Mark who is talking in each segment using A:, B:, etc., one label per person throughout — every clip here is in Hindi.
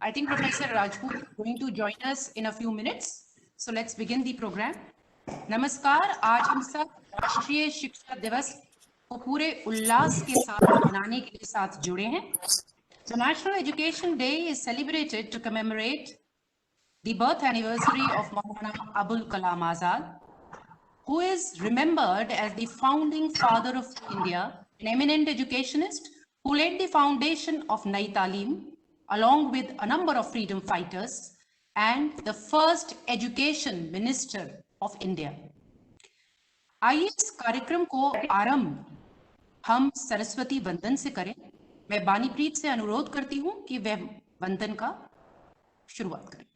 A: I think Professor Rajput is going to join us in a few minutes. So let's begin the program. नमस्कार, आज हम सब राष्ट्रीय शिक्षा दिवस को पूरे उल्लास के साथ मनाने के लिए साथ जुड़े हैं. The National Education Day is celebrated to commemorate the birth anniversary of Maulana Abul Kalam Azad, who is remembered as the founding father of India, an eminent educationist who laid the foundation of Nai Talim, along with a number of freedom fighters, and the first education minister of India. आइए इस कार्यक्रम को आरंभ हम सरस्वती वंदन से करें. मैं बानीप्रीत से अनुरोध करती हूं कि वह वंदन का शुरुआत करें.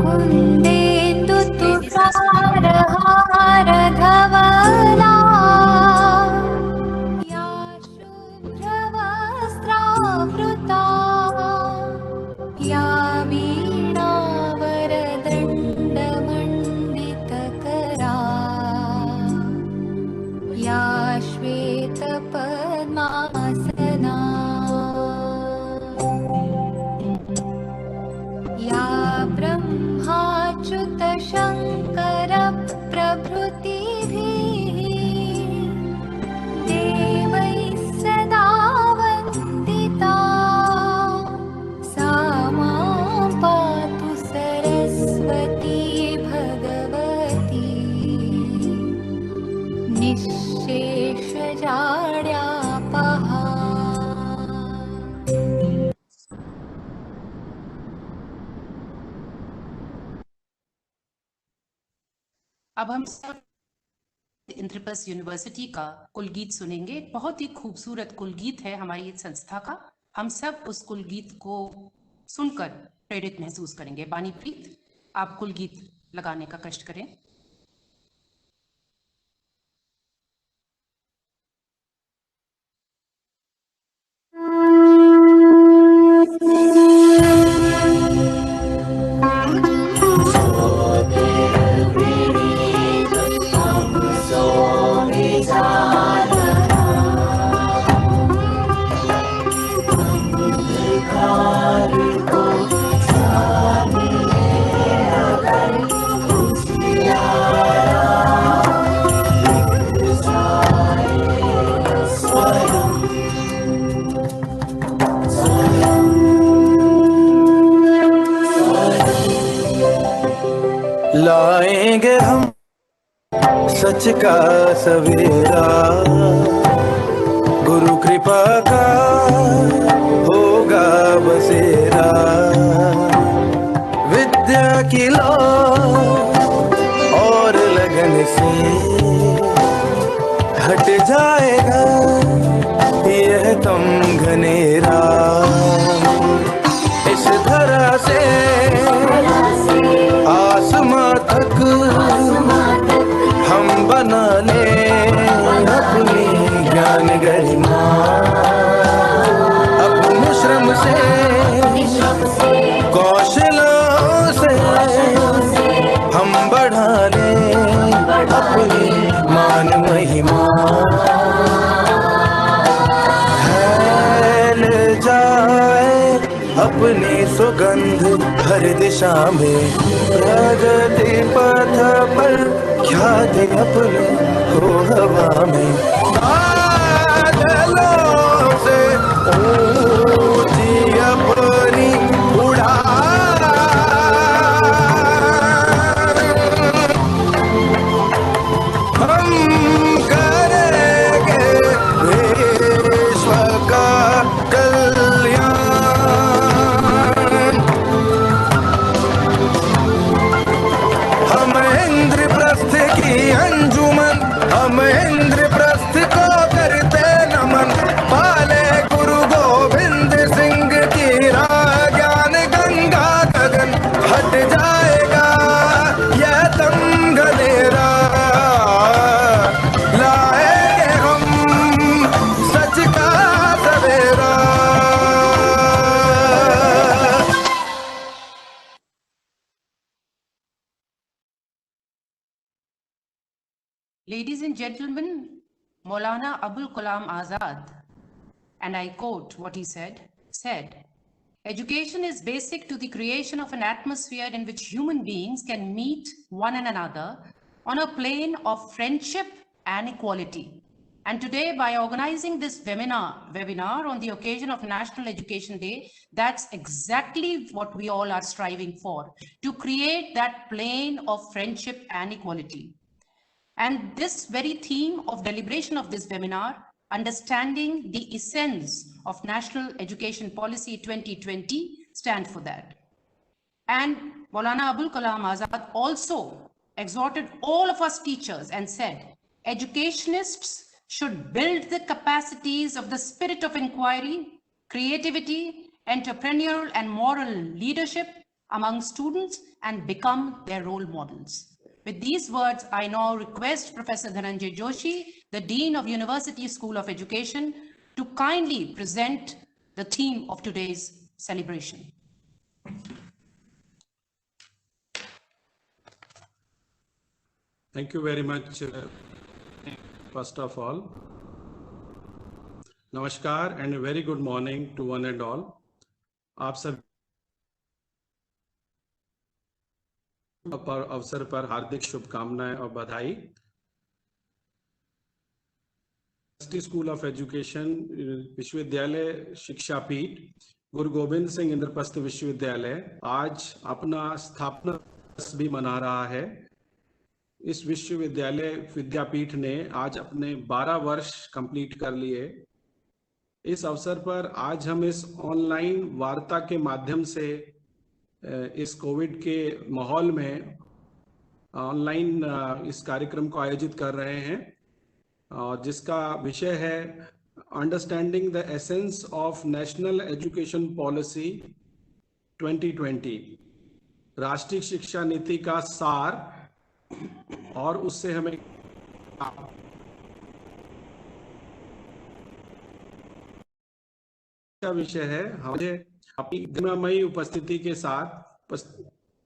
B: कुंदेन्दु तुषारहार धवला या शुभ्रवस्त्रावृता या वीणावरदण्डमण्डितकरा या श्वेतपद्मासना या ब्रह्माच्युत शंकर प्रभृतिभिः देवैः सदा वन्दिता सा मां पातु सरस्वती भगवती निःशेषजाड्यापहा.
A: अब हम सब इंद्रप्रस्थ यूनिवर्सिटी का कुलगीत सुनेंगे. बहुत ही खूबसूरत कुलगीत है हमारी संस्था का. हम सब उस कुलगीत को सुनकर प्रेरित महसूस करेंगे. बानीप्रीत, आप कुलगीत लगाने का कष्ट करें.
C: लाएंगे हम सच का सवेरा, गुरु कृपा का होगा बसेरा. विद्या की लो और लगन से हट जाएगा यह तुम घनेरा. इस धरा से आसमां तक हम बना ले अपनी ज्ञान गरिमा. अपने श्रम से कौशलों से हम बढ़ा ले अपनी मान महिमा. फैल जाए अपनी सुगंध हर दिशा में, प्रगति पथ पर ख्याति अपने हो हवा में. बादलों से ऊंची अपनी उड़ान, हम करेंगे विश्व का कल्याण. हम इंद्रप्रस्थ की अंजुमन, हम इंद्रप्रस्थ को
A: Ladies and gentlemen, Maulana Abul Kalam Azad, and I quote what he said, "Education is basic to the creation of an atmosphere in which human beings can meet one another on a plane of friendship and equality." And today, by organizing this webinar on the occasion of National Education Day, that's exactly what we all are striving for, to create that plane of friendship and equality. And this very theme of deliberation of this webinar, understanding the essence of National Education Policy 2020, stand for that. And Maulana Abul Kalam Azad also exhorted all of us teachers and said, educationists should build the capacities of the spirit of inquiry, creativity, entrepreneurial and moral leadership among students and become their role models. With these words, I now request Professor Dhananjay Joshi, the Dean of University School of Education, to kindly present the theme of today's celebration.
D: Thank you very much. First of all, नमस्कार and a very good morning to one and all. आप सब पर अवसर पर हार्दिक शुभकामनाएं और बधाई। यूनिवर्सिटी स्कूल ऑफ एजुकेशन विश्वविद्यालय शिक्षा पीठ गुरु गोविंद सिंह इंद्रप्रस्थ विश्वविद्यालय आज अपना स्थापना दिवस भी मना रहा है। इस विश्वविद्यालय विद्यापीठ ने आज अपने 12 वर्ष कंप्लीट कर लिए। इस अवसर पर आज हम इस ऑनलाइन वार्ता के माध्यम से इस कोविड के माहौल में ऑनलाइन इस कार्यक्रम को आयोजित कर रहे हैं, और जिसका विषय है understanding the essence of national education policy 2020, राष्ट्रीय शिक्षा नीति का सार और उससे हमें का विषय है। हमारे अपनी गरिमामयी उपस्थिति के साथ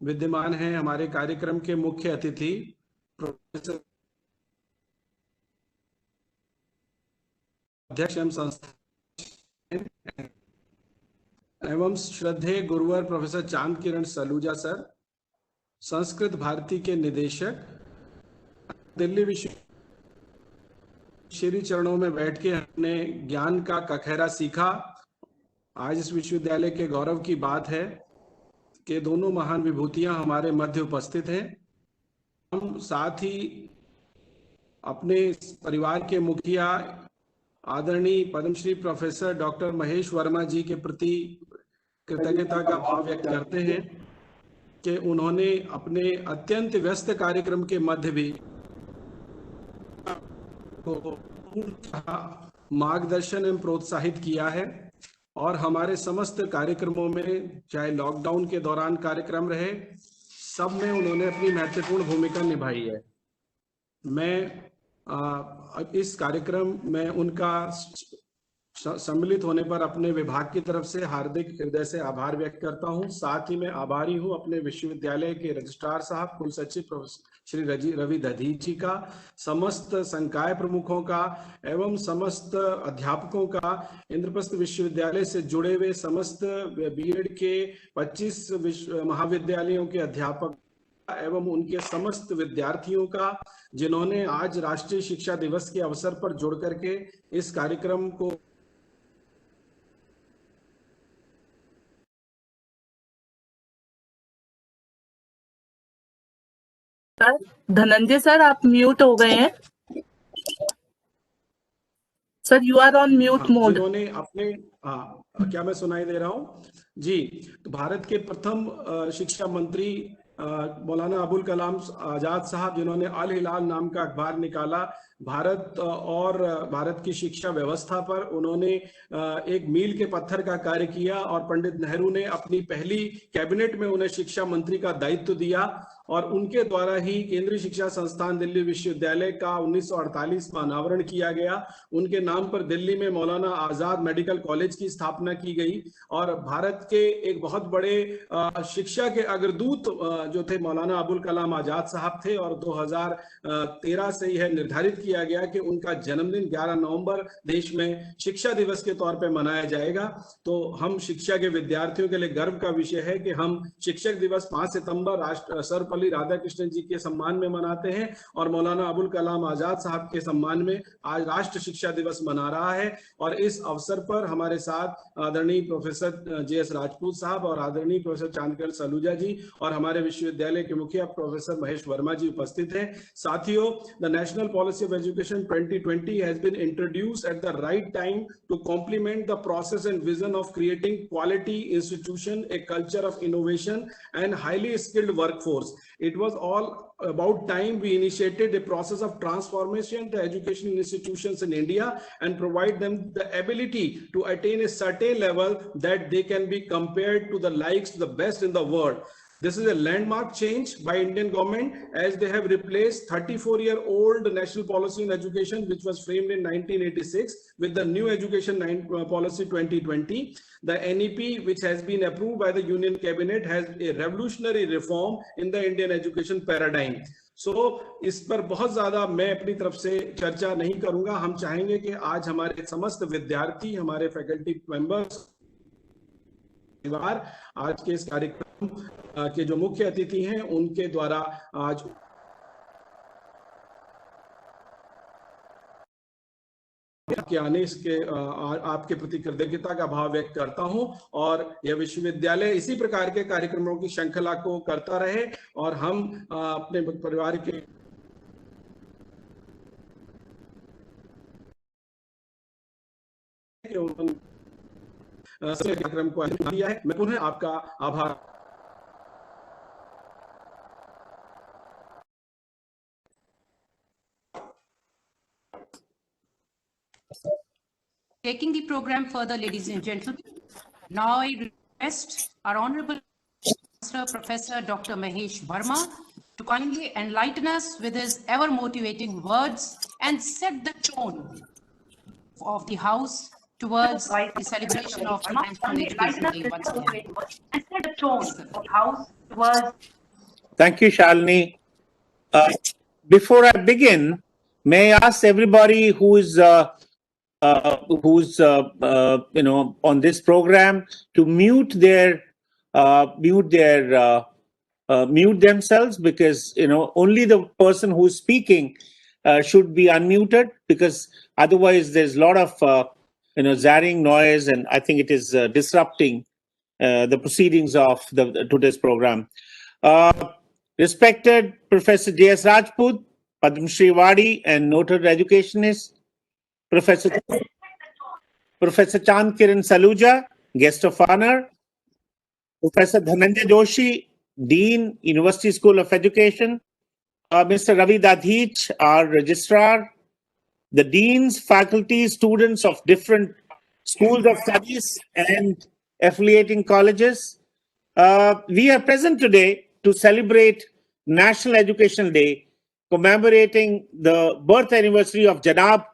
D: विद्यमान हैं हमारे कार्यक्रम के मुख्य अतिथि प्रोफेसर अध्यक्ष संस्थान एवं श्रद्धेय गुरुवर प्रोफेसर चांद किरण सलूजा सर, संस्कृत भारती के निदेशक, दिल्ली विश्व श्री चरणों में बैठ के हमने ज्ञान का कखेरा सीखा। आज इस विश्वविद्यालय के गौरव की बात है कि दोनों महान विभूतियां हमारे मध्य उपस्थित हैं। हम साथ ही अपने परिवार के मुखिया आदरणीय पद्मश्री प्रोफेसर डॉक्टर महेश वर्मा जी के प्रति कृतज्ञता का भाव व्यक्त करते हैं कि उन्होंने अपने अत्यंत व्यस्त कार्यक्रम के मध्य भी मार्गदर्शन एवं प्रोत्साहित किया है, और हमारे समस्त कार्यक्रमों में, चाहे लॉकडाउन के दौरान कार्यक्रम रहे, सब में उन्होंने अपनी महत्वपूर्ण भूमिका निभाई है। मैं इस कार्यक्रम में उनका सम्मिलित होने पर अपने विभाग की तरफ से हार्दिक हृदय से आभार व्यक्त करता हूं। साथ ही मैं आभारी हूं अपने विश्वविद्यालय के रजिस्ट्रार साहब, कुल सचिव प्रोफेसर श्री रवि दधीच जी का, समस्त संकाय प्रमुखों का एवं समस्त अध्यापकों का, इंद्रप्रस्थ विश्वविद्यालय से जुड़े हुए समस्त बीएड के 25 महाविद्यालयों के अध्यापक एवं उनके समस्त विद्यार्थियों का, जिन्होंने आज राष्ट्रीय शिक्षा दिवस के अवसर पर जुड़ करके इस कार्यक्रम को
E: धनंजय सर, आप म्यूट हो गए हैं sir, you are on mute mode.
D: जिन्होंने अपने क्या मैं सुनाई दे रहा हूँ जी? तो भारत के प्रथम शिक्षा मंत्री मौलाना अबुल कलाम आजाद साहब, जिन्होंने अल हिलाल नाम का अखबार निकाला, भारत और भारत की शिक्षा व्यवस्था पर उन्होंने एक मील के पत्थर का कार्य किया और पंडित नेहरू ने अपनी पहली कैबिनेट में उन्हें शिक्षा मंत्री का दायित्व दिया और उनके द्वारा ही केंद्रीय शिक्षा संस्थान दिल्ली विश्वविद्यालय का 1948 में अनावरण किया गया। उनके नाम पर दिल्ली में मौलाना आजाद मेडिकल कॉलेज की स्थापना की गई और भारत के एक बहुत बड़े शिक्षा के अग्रदूत जो थे मौलाना अबुल कलाम आजाद साहब थे और 2013 से यह निर्धारित किया गया कि उनका जन्मदिन 11 नवंबर देश में शिक्षा दिवस के तौर पर मनाया जाएगा। तो हम शिक्षा के विद्यार्थियों के लिए गर्व का विषय है कि हम शिक्षक दिवस 5 सितंबर सर्वपल्ली राधाकृष्णन जी के सम्मान में मनाते हैं और मौलाना अबुल कलाम आजाद साहब के सम्मान में आज राष्ट्र शिक्षा दिवस मना रहा है। और इस अवसर पर हमारे साथ आदरणीय प्रोफेसर JS राजपूत साहब और आदरणीय प्रोफेसर चांदकिरण सलूजा जी और हमारे विश्वविद्यालय के मुखिया प्रोफेसर महेश वर्मा जी उपस्थित हैं। साथियों, the national policy of education 2020 has been introduced at the right time to complement the process and vision of creating quality institution, a culture of innovation and highly skilled workforce. It was all about time we initiated a process of transformation to educational institutions in India and provide them the ability to attain a certain level that they can be compared to the likes, the best in the world. This is a landmark change by Indian government as they have replaced 34-year-old national policy in education, which was framed in 1986 with the new education policy 2020. The NEP, which has been approved by the Union Cabinet, has a revolutionary reform in the Indian education paradigm. So, इस पर बहुत ज्यादा मैं अपनी तरफ से चर्चा नहीं करूंगा। हम चाहेंगे कि आज हमारे समस्त विद्यार्थी, हमारे फैकल्टी मेंबर्स, आज के इस कार्यक्रम के जो मुख्य अतिथि हैं उनके द्वारा आज के आने के आपके प्रति कृतज्ञता का भाव व्यक्त करता हूं और यह विश्वविद्यालय इसी प्रकार के कार्यक्रमों की श्रृंखला को करता रहे और हम अपने परिवार के कार्यक्रम को दिया है। मैं पुनः आपका आभार।
A: Taking the program further, ladies and gentlemen, now I request our Honorable Master Professor Dr. Mahesh Verma to kindly enlighten us with his ever-motivating words and set the tone of the House towards the celebration of National Education Day once again. And set the tone of the House towards...
F: Thank you, Shalini. Before I begin, may I ask everybody who's on this program to mute themselves, because only the person who's speaking should be unmuted, because otherwise there's a lot of zaring noise, and I think it is disrupting the proceedings of today's program. Respected Professor JS Rajput, Padma Shri Wadi and noted educationist, Professor Chandkiran Saluja, guest of honor, Professor Dhananjay Joshi, Dean, University School of Education, Mr. Ravi Dadhich, our registrar, the deans, faculty, students of different schools of studies and affiliating colleges. We are present today to celebrate National Education Day, commemorating the birth anniversary of Janab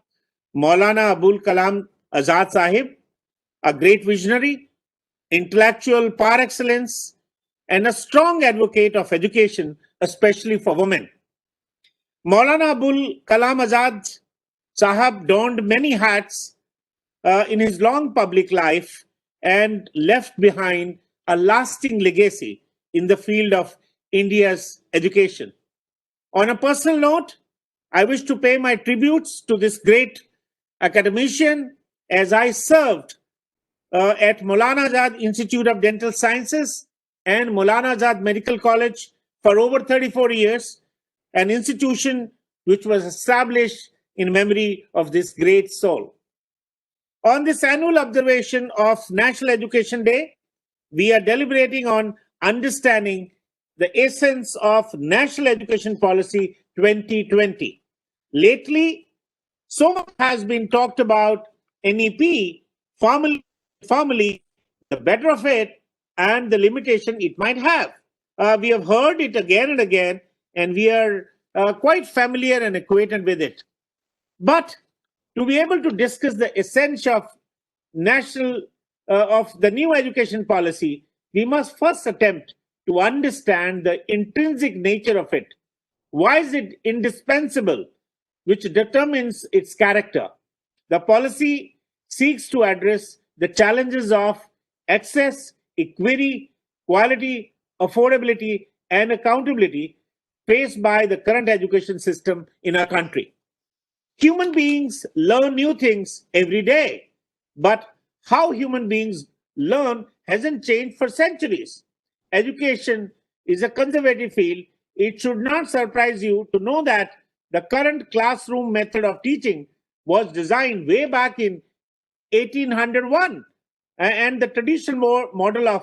F: Maulana Abul Kalam Azad Sahib, a great visionary, intellectual par excellence, and a strong advocate of education, especially for women. Maulana Abul Kalam Azad Sahib donned many hats in his long public life and left behind a lasting legacy in the field of India's education. On a personal note, I wish to pay my tributes to this great academician as I served at Maulana Azad Institute of Dental Sciences and Maulana Azad Medical College for over 34 years, an institution which was established in memory of this great soul. On this annual observation of National Education Day, we are deliberating on understanding the essence of National Education Policy 2020. Lately, So much has been talked about NEP, formally, the better of it and the limitation it might have. We have heard it again and again, and we are quite familiar and acquainted with it. But to be able to discuss the essence of of the new education policy, we must first attempt to understand the intrinsic nature of it. Why is it indispensable, which determines its character? The policy seeks to address the challenges of access, equity, quality, affordability, and accountability faced by the current education system in our country. Human beings learn new things every day, but how human beings learn hasn't changed for centuries. Education is a conservative field. It should not surprise you to know that the current classroom method of teaching was designed way back in 1801. And the traditional model of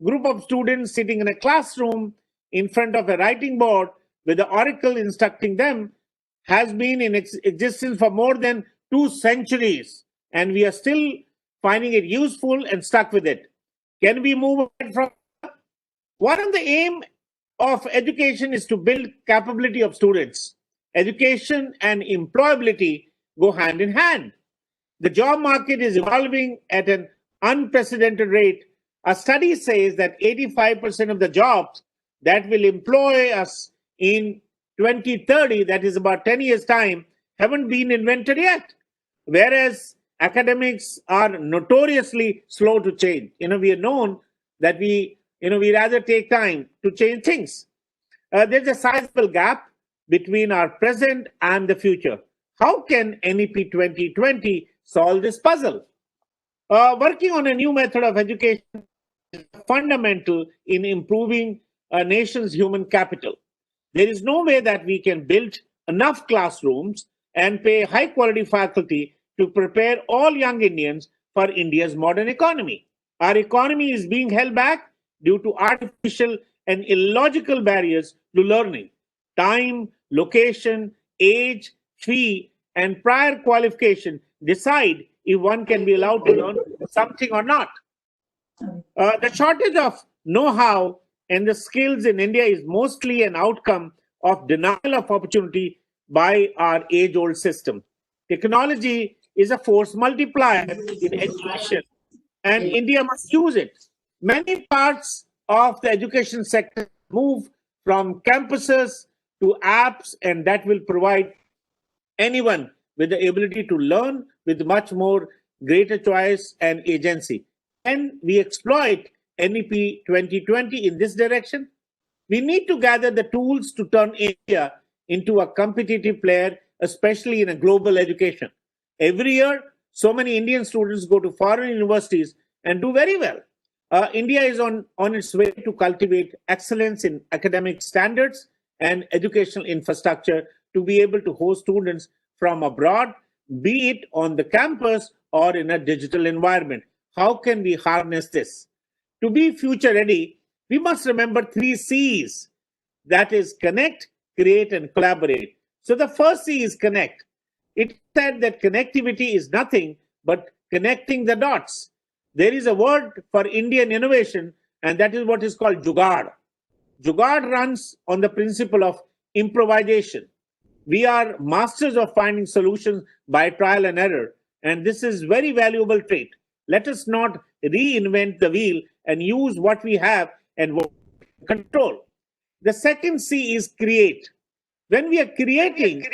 F: group of students sitting in a classroom in front of a writing board with the oracle instructing them has been in existence for more than 2 centuries. And we are still finding it useful and stuck with it. Can we move ahead from? One of the aim of education is to build capability of students. Education and employability go hand in hand. The job market is evolving at an unprecedented rate. A study says that 85% of the jobs that will employ us in 2030, that is about 10 years' time, haven't been invented yet. Whereas academics are notoriously slow to change. We are known that we rather take time to change things. There's a sizable gap between our present and the future. How can NEP 2020 solve this puzzle? Working on a new method of education is fundamental in improving a nation's human capital. There is no way that we can build enough classrooms and pay high quality faculty to prepare all young Indians for India's modern economy. Our economy is being held back due to artificial and illogical barriers to learning. Time, location, age, fee, and prior qualification decide if one can be allowed to learn something or not. The shortage of know-how and the skills in India is mostly an outcome of denial of opportunity by our age-old system. Technology is a force multiplier in education, and India must use it. Many parts of the education sector move from campuses to apps, and that will provide anyone with the ability to learn with much more greater choice and agency. And we exploit NEP 2020 in this direction. We need to gather the tools to turn India into a competitive player, especially in a global education. Every year, so many Indian students go to foreign universities and do very well. India is on its way to cultivate excellence in academic standards and educational infrastructure to be able to host students from abroad, be it on the campus or in a digital environment. How can we harness this? To be future ready, we must remember 3 C's. That is connect, create, and collaborate. So the first C is connect. It said that connectivity is nothing but connecting the dots. There is a word for Indian innovation, and that is what is called Jugaad. Jugaad runs on the principle of improvisation. We are masters of finding solutions by trial and error, and this is very valuable trait. Let us not reinvent the wheel and use what we have and what we control. The second C is create. When we are creating,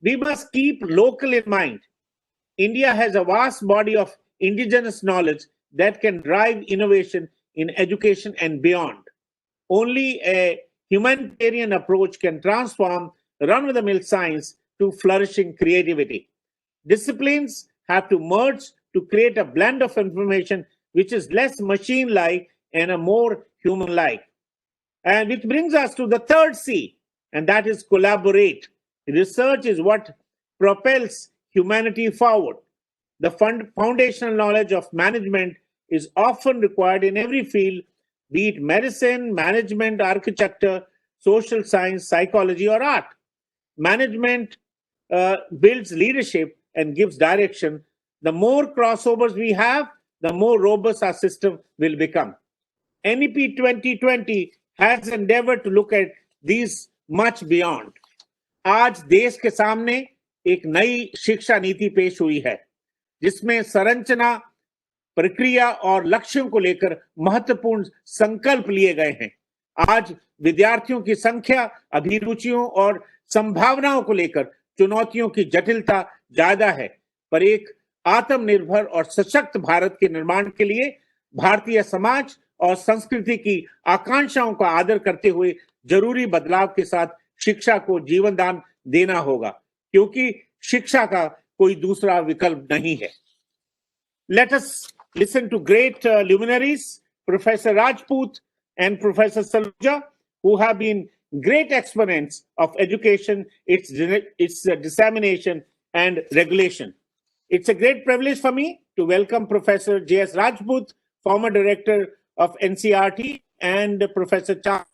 F: we must keep local in mind. India has a vast body of indigenous knowledge that can drive innovation in education and beyond. Only a humanitarian approach can transform run-of-the-mill science to flourishing creativity. Disciplines have to merge to create a blend of information which is less machine-like and a more human-like. And which brings us to the third C, and that is collaborate. Research is what propels humanity forward. The foundational knowledge of management is often required in every field, be it medicine, management, architecture, social science, psychology, or art. Management builds leadership and gives direction. The more crossovers we have, the more robust our system will become. NEP 2020 has endeavored to look at these much beyond. आज देश के सामने एक नई शिक्षा नीति पेश हुई है, जिसमें संरचना, प्रक्रिया और लक्ष्यों को लेकर महत्वपूर्ण संकल्प लिए गए हैं। आज विद्यार्थियों की संख्या, अभिरुचियों और संभावनाओं को लेकर चुनौतियों की जटिलता ज्यादा है, पर एक आत्मनिर्भर और सशक्त भारत के निर्माण के लिए भारतीय समाज और संस्कृति की आकांक्षाओं का आदर करते हुए जरूरी बदलाव के साथ शिक्षा को जीवन दान देना होगा, क्योंकि शिक्षा का कोई दूसरा विकल्प नहीं है। Let us listen to great luminaries, Professor Rajput and Professor Saluja, who have been great exponents of education, its dissemination and regulation. It's a great privilege for me to welcome Professor J.S. Rajput, former director of NCERT, and Professor Kiran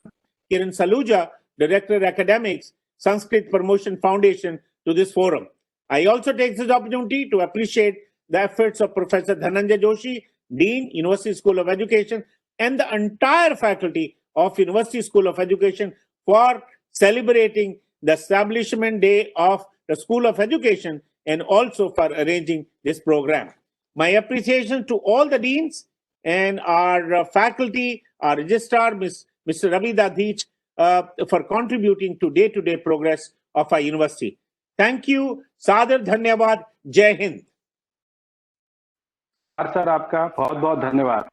F: Saluja, Director Academics, Sanskrit Promotion Foundation, to this forum. I also take this opportunity to appreciate the efforts of Professor Dhananjay Joshi, Dean, University School of Education, and the entire faculty of University School of Education for celebrating the establishment day of the School of Education and also for arranging this program. My appreciation to all the deans and our faculty, our registrar, Mr. Ravi Dadhich, for contributing to day-to-day progress of our university. Thank you. Sadar Dhanyavad. Jai Hind.
G: Sir आपका बहुत बहुत धन्यवाद।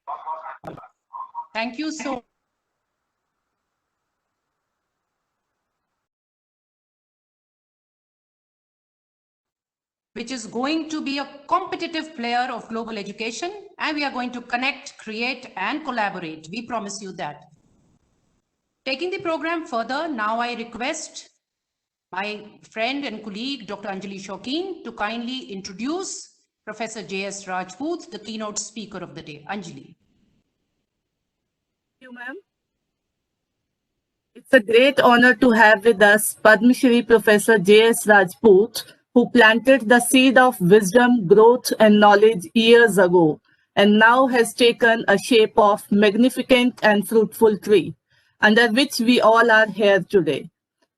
A: Thank you so which is going to be a competitive player of global education, and we are going to connect, create, and collaborate. We promise you that. Taking the program further, now I request my friend and colleague, Dr. Anjali Shokeen, to kindly introduce Professor J.S. Rajput, the keynote speaker of the day. Anjali.
E: Thank you, ma'am. It's a great honor to have with us Padma Shri Professor J.S. Rajput, who planted the seed of wisdom, growth, and knowledge years ago, and now has taken a shape of magnificent and fruitful tree, under which we all are here today.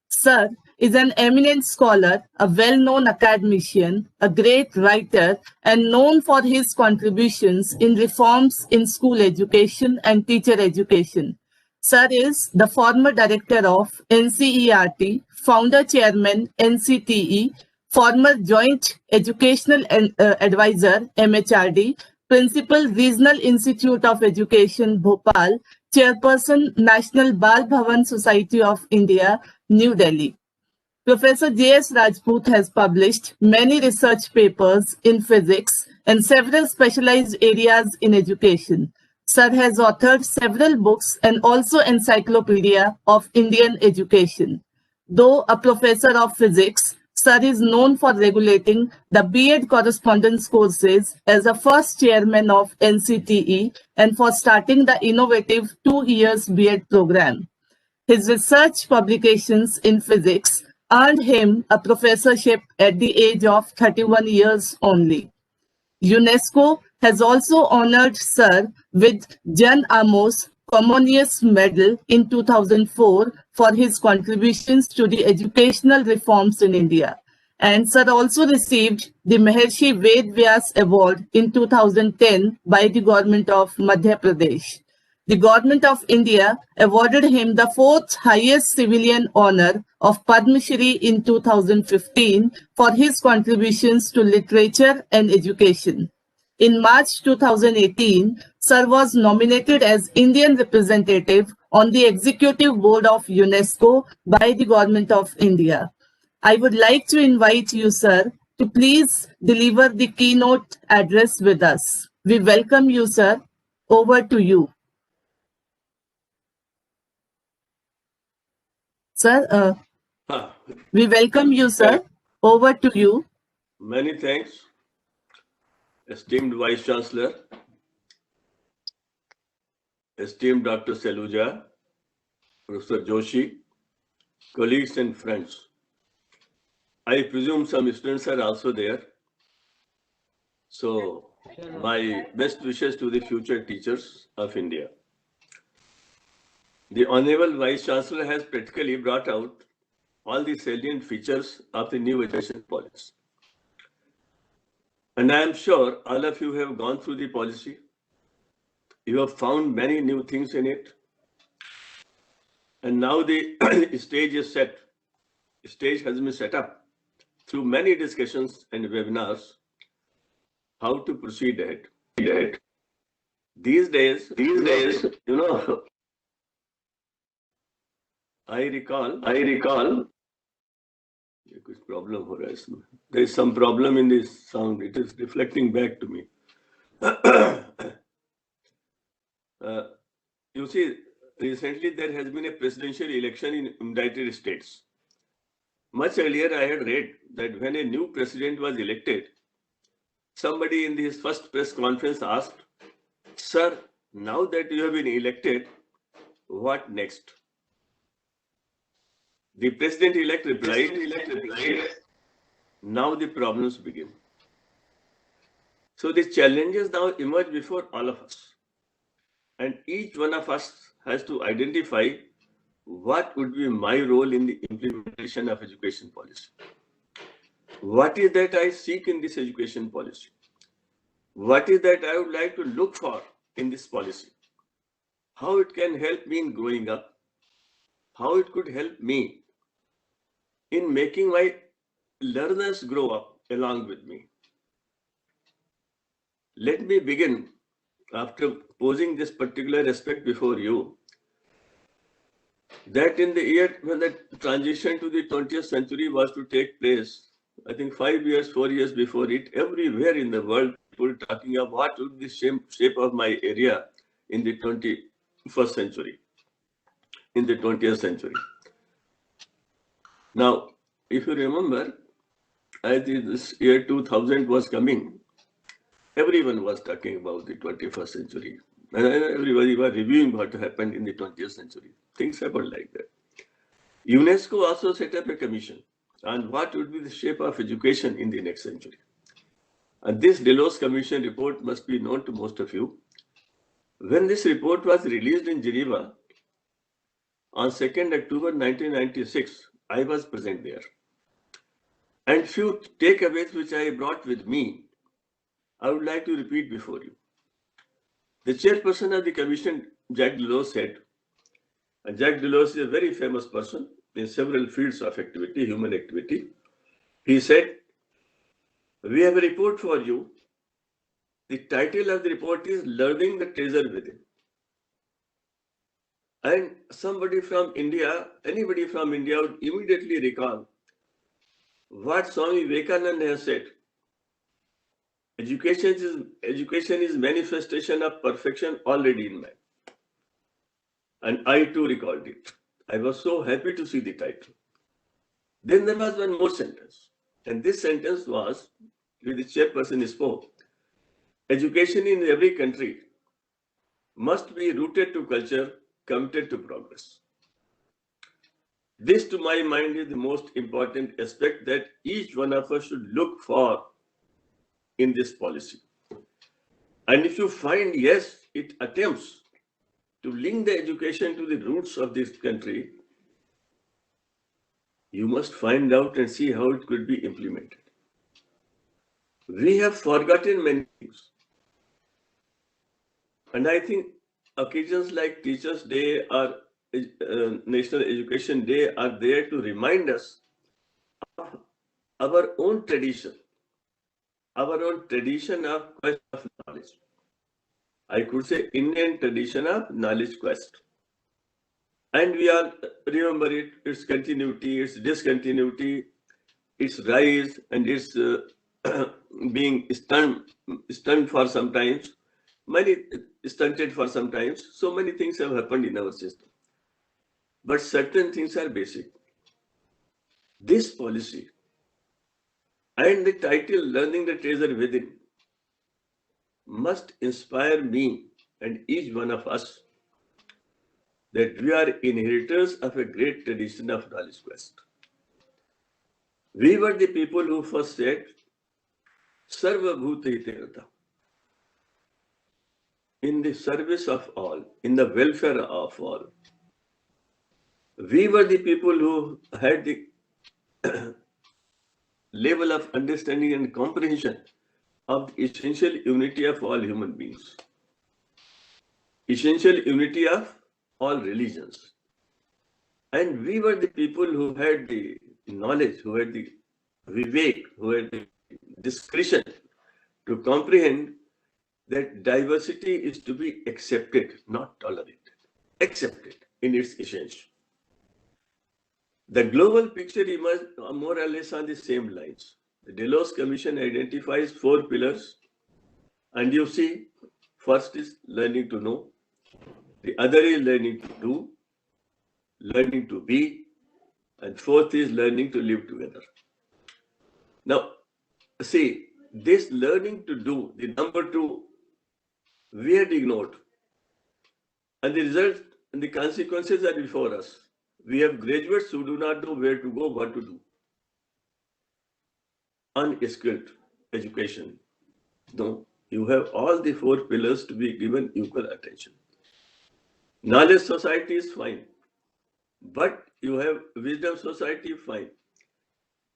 E: Sir is an eminent scholar, a well-known academician, a great writer, and known for his contributions in reforms in school education and teacher education. Sir is the former director of NCERT, founder chairman NCTE, former joint educational advisor MHRD, principal Regional Institute of Education Bhopal, chairperson National Bal Bhavan Society of India, New Delhi. Professor J.S. Rajput has published many research papers in physics and several specialized areas in education. Sir has authored several books and also Encyclopedia of Indian Education. Though a professor of physics, Sir is known for regulating the B.Ed correspondence courses as a first chairman of NCTE and for starting the innovative 2 years B.Ed program. His research publications in physics earned him a professorship at the age of 31 years only. UNESCO has also honored Sir with Jan Amos Comenius Medal in 2004 for his contributions to the educational reforms in India. And Sir also received the Maharshi Ved Vyas Award in 2010 by the government of Madhya Pradesh. The government of India awarded him the 4th highest civilian honor of Padma Shri in 2015 for his contributions to literature and education. In March 2018, Sir was nominated as Indian representative on the Executive Board of UNESCO by the Government of India. I would like to invite you, Sir, to please deliver the keynote address with us. We welcome you, Sir. Over to you. Sir, we welcome you, sir. Over to you.
H: Many thanks, esteemed Vice Chancellor, esteemed Dr. Saluja, Professor Joshi, colleagues and friends. I presume some students are also there. So my best wishes to the future teachers of India. The Honorable Vice Chancellor has practically brought out all the salient features of the new education policy. And I am sure all of you have gone through the policy. You have found many new things in it. And now the stage is set. The stage has been set up through many discussions and webinars how to proceed ahead. These days, you know, I recall कुछ problem हो रहा है इसमें. There is some problem in this sound. It is reflecting back to me. You see, recently there has been a presidential election in United States. Much earlier, I had read that when a new president was elected, somebody in his first press conference asked, "Sir, now that you have been elected, what next?" The president-elect replied, "Now the problems begin." So the challenges now emerge before all of us. And each one of us has to identify what would be my role in the implementation of education policy. What is that I seek in this education policy? What is that I would like to look for in this policy? How it can help me in growing up? How it could help me in making my learners grow up along with me? Let me begin, after posing this particular aspect before you, that in the year when the transition to the 20th century was to take place, I think 5 years, 4 years before it, everywhere in the world, people were talking of what would be the shape of my area in the 21st century, in the 20th century. Now, if you remember, as this year 2000 was coming, everyone was talking about the 21st century. And everybody was reviewing what happened in the 20th century. Things happened like that. UNESCO also set up a commission on what would be the shape of education in the next century. And this Delos Commission report must be known to most of you. When this report was released in Geneva on 2nd October 1996, I was present there. And few takeaways which I brought with me, I would like to repeat before you. The chairperson of the commission, Jacques Delors, said, and Jacques Delors is a very famous person in several fields of activity, human activity. He said, "We have a report for you. The title of the report is Learning the Treasure Within." And somebody from India, anybody from India would immediately recall what Swami Vivekananda has said. Education is manifestation of perfection already in man. And I too recalled it. I was so happy to see the title. Then there was one more sentence. And this sentence was, with the chairperson spoke, education in every country must be rooted to culture, committed to progress. This, to my mind, is the most important aspect that each one of us should look for in this policy. And if you find, yes, it attempts to link the education to the roots of this country, you must find out and see how it could be implemented. We have forgotten many things. And I think occasions like Teachers' Day or National Education Day are there to remind us of our own tradition of quest of knowledge. I could say Indian tradition of knowledge quest. And we all remember it, its continuity, its discontinuity, its rise, and its being stunned for some times, stunted for some times. So many things have happened in our system. But certain things are basic. This policy and the title Learning the Treasure Within must inspire me and each one of us that we are inheritors of a great tradition of knowledge quest. We were the people who first said Sarvabhuta Hitarata, in the service of all, in the welfare of all. We were the people who had the level of understanding and comprehension of the essential unity of all human beings, essential unity of all religions. And we were the people who had the knowledge, who had the vivek, who had the discretion to comprehend that diversity is to be accepted, not tolerated, accepted in its essence. The global picture emerged more or less on the same lines. The Delos Commission identifies 4 pillars, and you see, first is learning to know, the other is learning to do, learning to be, and 4th is learning to live together. Now, see, this learning to do, the number 2, we had ignored, and the result and the consequences are before us. We have graduates who do not know where to go, what to do. Unskilled education. No, you have all the 4 pillars to be given equal attention. Knowledge society is fine, but you have wisdom society, fine.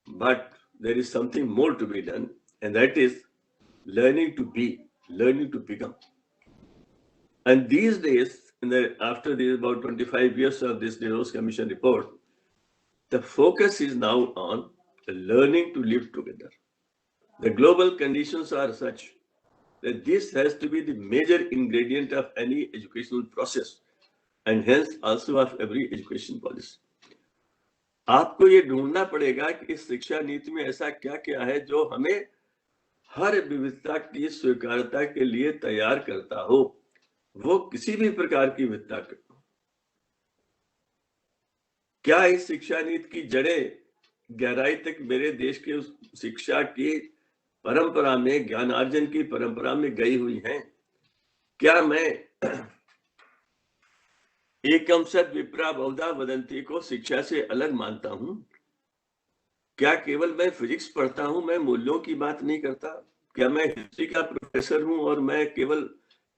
H: But there is something more to be done, and that is learning to be, learning to become. And these days, after these about 25 years of this Delos Commission report, the focus is now on learning to live together. The global conditions are such that this has to be the major ingredient of any educational process, and hence also of every education policy. आपको ये ढूंढना पड़ेगा कि इस शिक्षा नीति में ऐसा क्या क्या है जो हमें हर विविधता की स्वीकार्यता के लिए तैयार करता हो, वो किसी भी प्रकार की विविधता कर। क्या इस शिक्षा नीति की जड़ें गहराई तक मेरे देश के उस शिक्षा की परंपरा में, ज्ञानार्जन की परंपरा में गई हुई हैं? क्या मैं एकम सद विप्रा बहुधा वदंती को शिक्षा से अलग मानता हूं? क्या केवल मैं फिजिक्स पढ़ता हूं, मैं मूल्यों की बात नहीं करता? क्या मैं हिस्ट्री का प्रोफेसर हूं और मैं केवल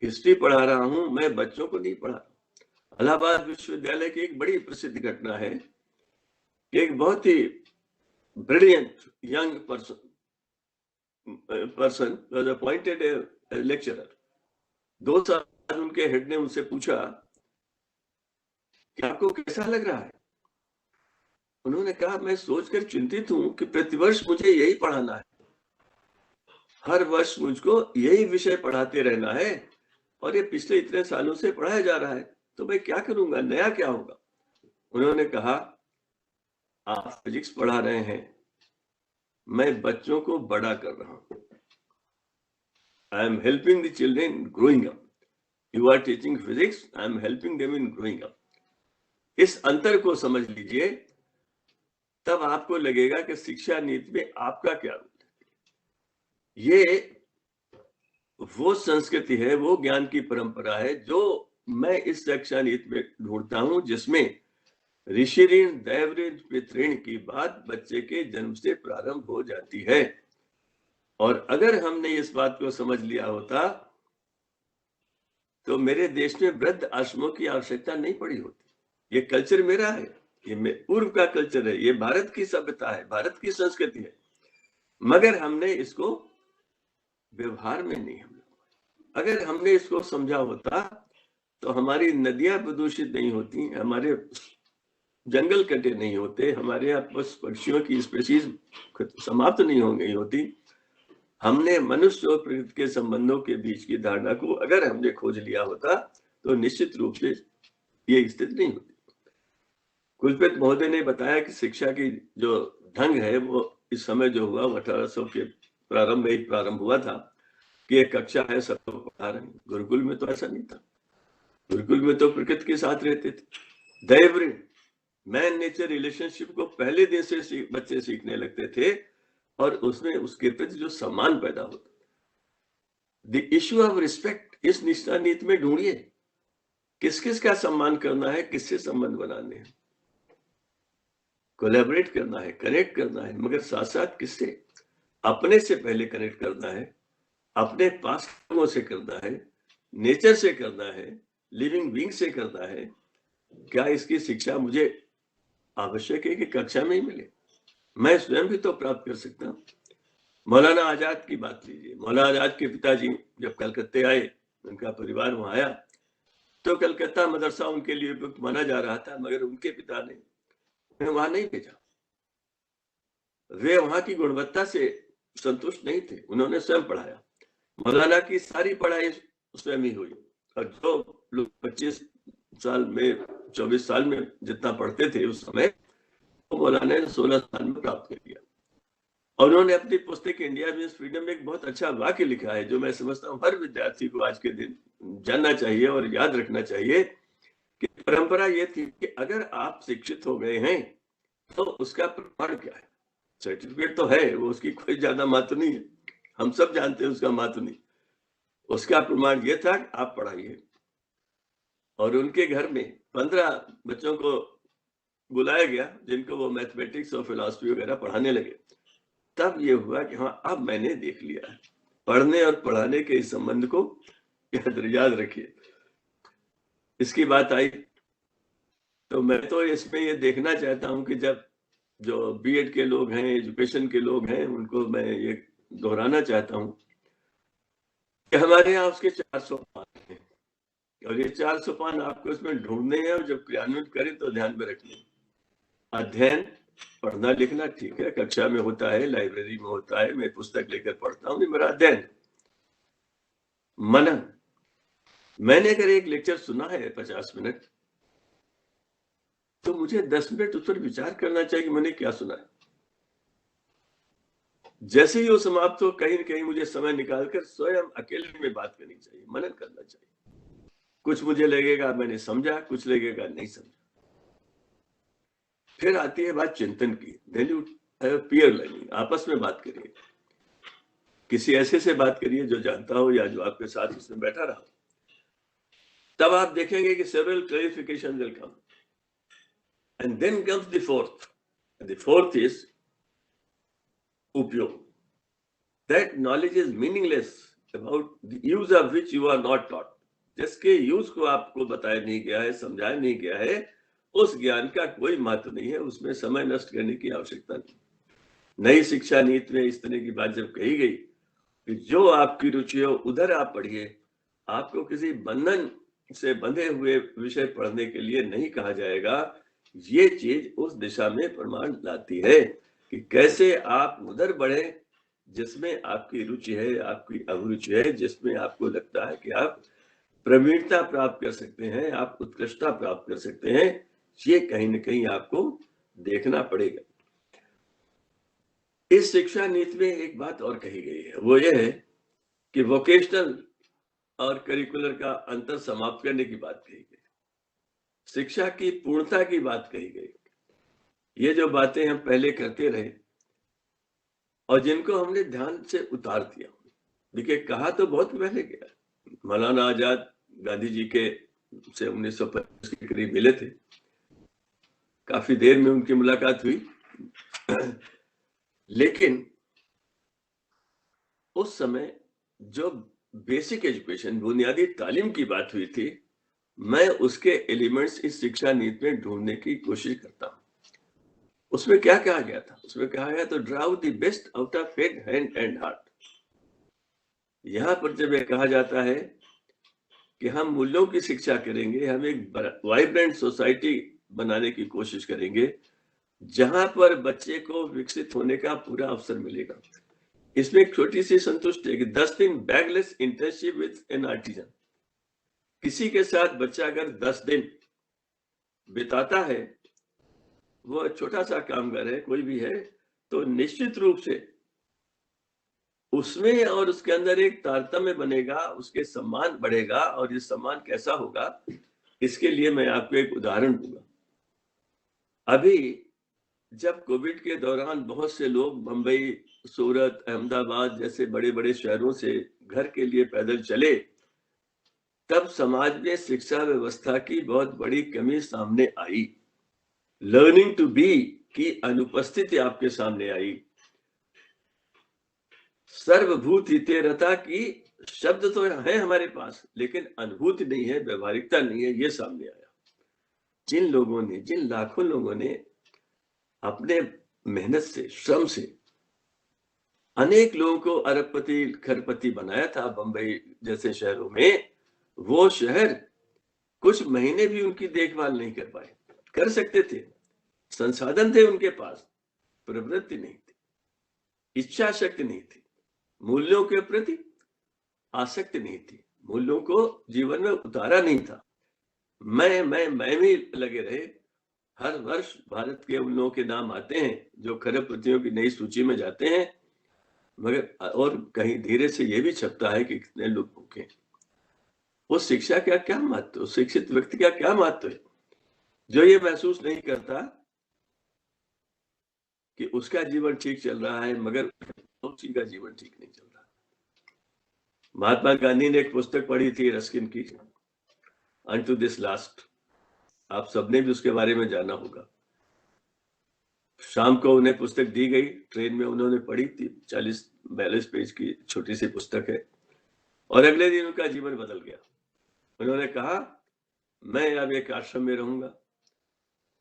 H: हिस्ट्री पढ़ा रहा हूं, मैं बच्चों को नहीं पढ़ा? इलाहाबाद विश्वविद्यालय की एक बड़ी प्रसिद्ध घटना है। एक बहुत ही brilliant young person was appointed a lecturer. 2 साल उनके हेड ने उनसे पूछा कि आपको कैसा लग रहा है? उन्होंने कहा, मैं सोचकर चिंतित हूं कि प्रतिवर्ष मुझे यही पढ़ाना है, हर वर्ष मुझको यही विषय पढ़ाते रहना है, और ये पिछले इतने सालों से पढ़ाया जा रहा है, तो मैं क्या करूंगा, नया क्या होगा? उन्होंने कहा, आप फिजिक्स पढ़ा रहे हैं, मैं बच्चों को बड़ा कर रहा हूं। I am helping the children growing up. You are teaching physics, I am helping them in growing up. इस अंतर को समझ लीजिए, तब आपको लगेगा कि शिक्षा नीति में आपका क्या रोल है। ये वो संस्कृति है, वो ज्ञान की परंपरा है जो मैं इस शिक्षा नीति में ढूंढता हूं, जिसमें ऋषि ऋण, दैव ऋण, पितृण की बात बच्चे के जन्म से प्रारंभ हो जाती है। और अगर हमने इस बात को समझ लिया होता तो मेरे देश में वृद्ध आश्रमों की आवश्यकता नहीं पड़ी होती। ये कल्चर मेरा है, ये पूर्व का कल्चर है, ये भारत की सभ्यता है, भारत की संस्कृति है, मगर हमने इसको व्यवहार में नहीं अगर हमने इसको समझा होता तो हमारी नदियां प्रदूषित नहीं होती, हमारे जंगल कटे नहीं होते, हमारे आपस पक्षियों की स्पीशीज समाप्त नहीं हो गई होती। हमने मनुष्य और प्रकृति के संबंधों के बीच की धारणा को अगर हमने खोज लिया होता तो निश्चित रूप से ये स्थिति नहीं होती। कुलपति महोदय ने बताया कि शिक्षा की जो ढंग है वो इस समय जो हुआ 1800 के प्रारंभ में ही प्रारंभ हुआ था कि एक कक्षा है, सबको पढ़ा रहे हैं। गुरुकुल में तो ऐसा नहीं था। गुरुकुल में तो प्रकृति के साथ रहते थे। दैव ऋण, मैन नेचर रिलेशनशिप को पहले दिन से बच्चे सीखने लगते थे और उसमें उसके प्रति जो सम्मान पैदा होता। द इश्यू ऑफ रिस्पेक्ट, इस निष्ठा नीति में ढूंढिए किस किस का सम्मान करना है, किससे संबंध बनाने हैं। कोलैबोरेट करना है, कनेक्ट करना है, मगर साथ साथ किससे? अपने से पहले कनेक्ट करना है, अपने पास लोगों से करना है, नेचर से करना है, लिविंग बीइंग से करना है। क्या इसकी शिक्षा मुझे आवश्यक है कि कक्षा में ही मिले? मैं स्वयं भी तो प्राप्त कर सकता हूँ। मौलाना आजाद की बात लीजिए। मौलाना आजाद के पिताजी जब कलकत्ते आए, उनका परिवार वहां आया, तो कलकत्ता मदरसा उनके लिए उपयुक्त माना जा रहा था, मगर उनके पिता ने उन्हें वहां नहीं भेजा। वे वहां की गुणवत्ता से संतुष्ट नहीं थे, उन्होंने स्वयं पढ़ाया। मौलाना की सारी पढ़ाई स्वयं ही हुई, और जो लोग 25 साल में 24 साल में जितना पढ़ते थे उस समय, तो मौलाना ने 16 साल में प्राप्त कर लिया। और उन्होंने अपनी पुस्तक इंडिया मीन्स फ्रीडम में एक बहुत अच्छा वाक्य लिखा है, जो मैं समझता हूँ हर विद्यार्थी को आज के दिन जानना चाहिए और याद रखना चाहिए कि परंपरा ये थी कि अगर आप शिक्षित हो गए हैं तो उसका प्रमाण क्या है? सर्टिफिकेट तो है, वो उसकी कोई ज्यादा महत्व नहीं है, हम सब जानते हैं उसका महत्व नहीं। उसका प्रमाण ये था कि आप पढ़ाइए। और उनके घर में 15 बच्चों को बुलाया गया जिनको वो मैथमेटिक्स और फिलॉसफी वगैरह पढ़ाने लगे। तब ये हुआ कि हाँ, अब मैंने देख लिया है। पढ़ने और पढ़ाने के इस संबंध को याद रखिए। इसकी बात आई तो मैं तो इसमें ये देखना चाहता हूं कि जब जो बीएड के लोग हैं, एजुकेशन के लोग हैं, उनको मैं ये दोहराना चाहता हूं कि हमारे यहाँ उसके 400 पान हैं, और ये 400 पान आपको इसमें ढूंढने हैं, और जब क्रियान्वित करें तो ध्यान में रखने। अध्ययन, पढ़ना लिखना ठीक है, कक्षा में होता है, लाइब्रेरी में होता है, मैं पुस्तक लेकर पढ़ता हूँ, ये मेरा अध्ययन। मनन, मैंने अगर एक लेक्चर सुना है 50 मिनट, तो मुझे 10 मिनट उस पर विचार करना चाहिए कि मैंने क्या सुना है। जैसे ही वो समाप्त हो, कहीं न कहीं मुझे समय निकालकर स्वयं अकेले में बात करनी चाहिए, मनन करना चाहिए। कुछ मुझे लगेगा मैंने समझा, कुछ लगेगा नहीं समझा। फिर आती है बात चिंतन की। Then you have peer learning, आपस में बात करिए, किसी ऐसे से बात करिए जो जानता हो या जो आपके साथ उसमें बैठा रहा। तब आप देखेंगे कि several clarifications will come, and then comes the fourth. And the fourth is उपयोग. That knowledge is meaningless about the use of which you are not taught. जिसके यूज को आपको बताया नहीं गया है, समझाया नहीं गया है, उस ज्ञान का कोई महत्व नहीं है, उसमें समय नष्ट करने की आवश्यकता नहीं। नई शिक्षा नीति में इस तरह की बात जब कही गई कि जो आपकी रुचि हो उधर आप पढ़िए, आपको किसी बंधन से बंधे हुए विषय पढ़ने के लिए नहीं कहा जाएगा। ये चीज उस दिशा में प्रमाण लाती है कि कैसे आप उधर बढ़े जिसमें आपकी रुचि है, आपकी अभिरुचि है, जिसमें आपको लगता है कि आप प्रवीणता प्राप्त कर सकते हैं, आप उत्कृष्टता प्राप्त कर सकते हैं। ये कहीं न कहीं आपको देखना पड़ेगा। इस शिक्षा नीति में एक बात और कही गई है, वो ये है कि वोकेशनल और करिकुलर का अंतर समाप्त करने की बात कही गई, शिक्षा की पूर्णता की बात कही गई। ये जो बातें हम पहले करते रहे और जिनको हमने ध्यान से उतार दिया। देखिए, कहा तो बहुत पहले गया, मौलाना आजाद गांधी जी के से 1925 के करीब मिले थे, काफी देर में उनकी मुलाकात हुई, लेकिन उस समय जो बेसिक एजुकेशन, बुनियादी तालीम की बात हुई थी, मैं उसके एलिमेंट्स इस शिक्षा नीति में ढूंढने की कोशिश करता हूं। उसमें क्या कहा गया था? उसमें कहा गया तो draw the best out of head, hand and heart. यहां पर जब यह कहा जाता है कि हम मूल्यों की शिक्षा करेंगे, हम एक वाइब्रेंट सोसाइटी बनाने की कोशिश करेंगे जहां पर बच्चे को विकसित होने का पूरा अवसर मिलेगा। इसमें एक छोटी सी संतुष्टि है कि 10 दिन bagless internship with an artisan. किसी के साथ बच्चा अगर 10 दिन बिताता है, वो छोटा सा कामगार है, कोई भी है, तो निश्चित रूप से उसमें और उसके अंदर एक तारतम्य बनेगा, उसके सम्मान बढ़ेगा। और ये सम्मान कैसा होगा, इसके लिए मैं आपको एक उदाहरण दूंगा। अभी जब कोविड के दौरान बहुत से लोग मुंबई, सूरत, अहमदाबाद जैसे बड़े बड़े शहरों से घर के लिए पैदल चले, तब समाज में शिक्षा व्यवस्था की बहुत बड़ी कमी सामने आई। लर्निंग टू बी की अनुपस्थिति आपके सामने आई। सर्वभूतिते रता की शब्द तो है हमारे पास, लेकिन अनुभूति नहीं है, व्यवहारिकता नहीं है, ये सामने आया। जिन लाखों लोगों ने अपने मेहनत से, श्रम से अनेक लोगों को अरबपति खरबपति बनाया था बंबई जैसे शहरों में, वो शहर कुछ महीने भी उनकी देखभाल नहीं कर पाए। कर सकते थे, संसाधन थे उनके पास, प्रवृत्ति नहीं थी, इच्छा शक्ति नहीं थी, मूल्यों के प्रति आसक्ति नहीं थी, मूल्यों को जीवन में उतारा नहीं था। मैं भी लगे रहे। हर वर्ष भारत के उन लोगों के नाम आते हैं जो खरबपतियों की नई सूची में जाते हैं, मगर और कहीं धीरे से ये भी छपता है कि कितने लोग भूखे। उस शिक्षा का क्या महत्व, उस शिक्षित व्यक्ति का क्या महत्व है जो ये महसूस नहीं करता कि उसका जीवन ठीक चल रहा है मगर उसी का जीवन ठीक नहीं चल रहा। महात्मा गांधी ने एक पुस्तक पढ़ी थी रस्किन की, अनटू दिस लास्ट। आप सबने भी उसके बारे में जाना होगा। शाम को उन्हें पुस्तक दी गई, ट्रेन में उन्होंने पढ़ी थी, 40-42 पेज की छोटी सी पुस्तक है, और अगले दिन उनका जीवन बदल गया। उन्होंने कहा, मैं अब एक आश्रम में रहूंगा,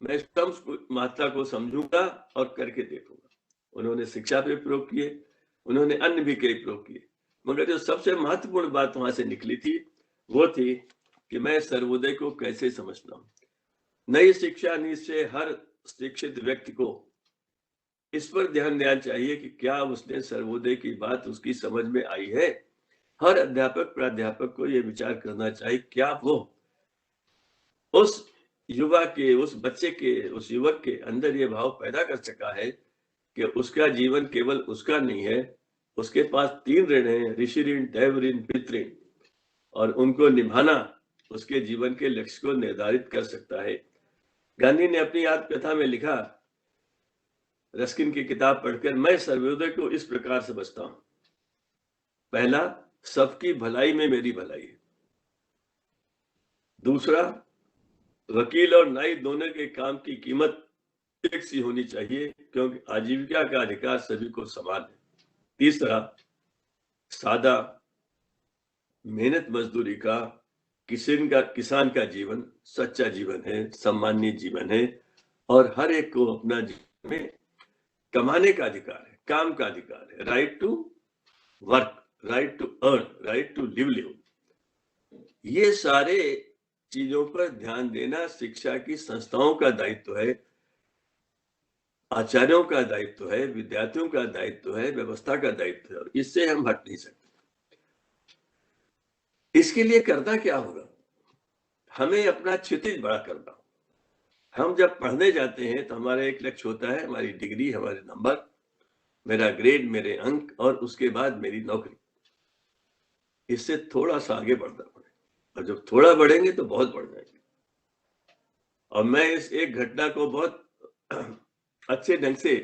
H: मैं श्रम महत्ता को समझूंगा और करके देखूंगा। उन्होंने शिक्षा पे प्रयोग किए, उन्होंने अन्य भी कई प्रयोग किए, मगर जो सबसे महत्वपूर्ण बात वहां से निकली थी वो थी कि मैं सर्वोदय को कैसे समझता हूँ। नई शिक्षा नीति से हर शिक्षित व्यक्ति को इस पर ध्यान देना चाहिए कि क्या उसने सर्वोदय की बात उसकी समझ में आई है। हर अध्यापक प्राध्यापक को यह विचार करना चाहिए क्या वो उस युवा के, उस बच्चे के, उस युवक के अंदर ये भाव पैदा कर सका है कि उसका जीवन केवल उसका नहीं है, उसके पास 3 ऋण हैं, ऋषि ऋण, दैव ऋण, पितृ ऋण, और उनको निभाना उसके जीवन के लक्ष्य को निर्धारित कर सकता है। गांधी ने अपनी आत्मकथा में लिखा, रस्किन की किताब पढ़कर मैं सर्वोदय को इस प्रकार समझता हूं। पहला, सबकी भलाई में मेरी भलाई है। दूसरा, वकील और नाई दोनों के काम की कीमत एक सी होनी चाहिए क्योंकि आजीविका का अधिकार सभी को समान है। तीसरा, सादा मेहनत मजदूरी का किसान का जीवन सच्चा जीवन है, सम्मानीय जीवन है, और हर एक को अपना जीवन में कमाने का अधिकार है, काम का अधिकार है। Right to work, right to earn, right to live. ये सारे चीजों पर ध्यान देना शिक्षा की संस्थाओं का दायित्व है, आचार्यों का दायित्व है, विद्यार्थियों का दायित्व है, व्यवस्था का दायित्व है, और इससे हम हट नहीं सकते। इसके लिए करना क्या होगा? हमें अपना क्षितिज बड़ा करना। हम जब पढ़ने जाते हैं तो हमारा एक लक्ष्य होता है, हमारी डिग्री, हमारे नंबर, मेरा ग्रेड, मेरे अंक, और उसके बाद मेरी नौकरी। इससे थोड़ा सा आगे बढ़ना पड़े, और जब थोड़ा बढ़ेंगे तो बहुत बढ़ जाएंगे। और मैं इस एक घटना को बहुत अच्छे ढंग से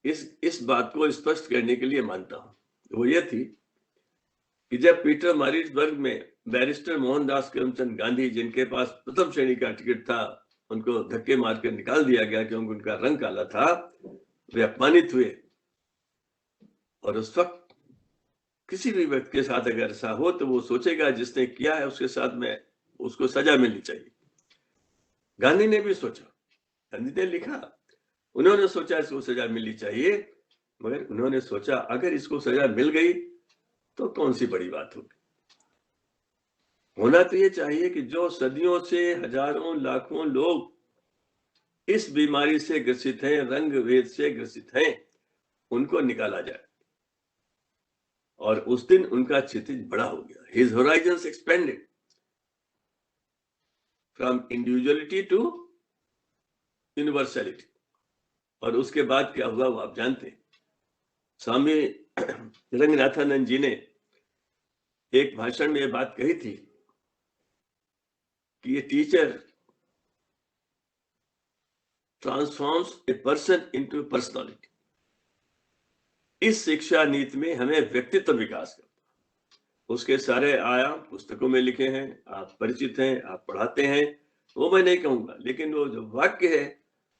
H: इस बात को स्पष्ट करने के लिए मानता हूं। वो ये थी कि जब पीटर मारिट्सबर्ग में बैरिस्टर मोहनदास करमचंद गांधी, जिनके पास प्रथम श्रेणी का टिकट था, उनको धक्के मारकर निकाल दिया गया क्योंकि उनका रंग काला था, वे अपमानित हुए। और उस वक्त किसी भी व्यक्ति के साथ अगर ऐसा हो तो वो सोचेगा जिसने किया है उसके साथ में उसको सजा मिलनी चाहिए। गांधी ने भी सोचा, गांधी ने लिखा, उन्होंने सोचा इसको सजा मिलनी चाहिए, मगर उन्होंने सोचा अगर इसको सजा मिल गई तो कौन सी बड़ी बात होगी। होना तो ये चाहिए कि जो सदियों से हजारों लाखों लोग इस बीमारी से ग्रसित हैं, रंग भेद से ग्रसित हैं, उनको निकाला जाए। और उस दिन उनका क्षितिज बड़ा हो गया। His horizons expanded from individuality to universality। और उसके बाद क्या हुआ वो आप जानते हैं। स्वामी रंगनाथानंद जी ने एक भाषण में ये बात कही थी कि ये teacher transforms a person into personality. इस शिक्षा नीति में हमें व्यक्तित्व विकास करना, उसके सारे आयाम पुस्तकों में लिखे हैं, आप परिचित हैं, आप पढ़ाते हैं, वो मैं नहीं कहूंगा, लेकिन वो जो वाक्य है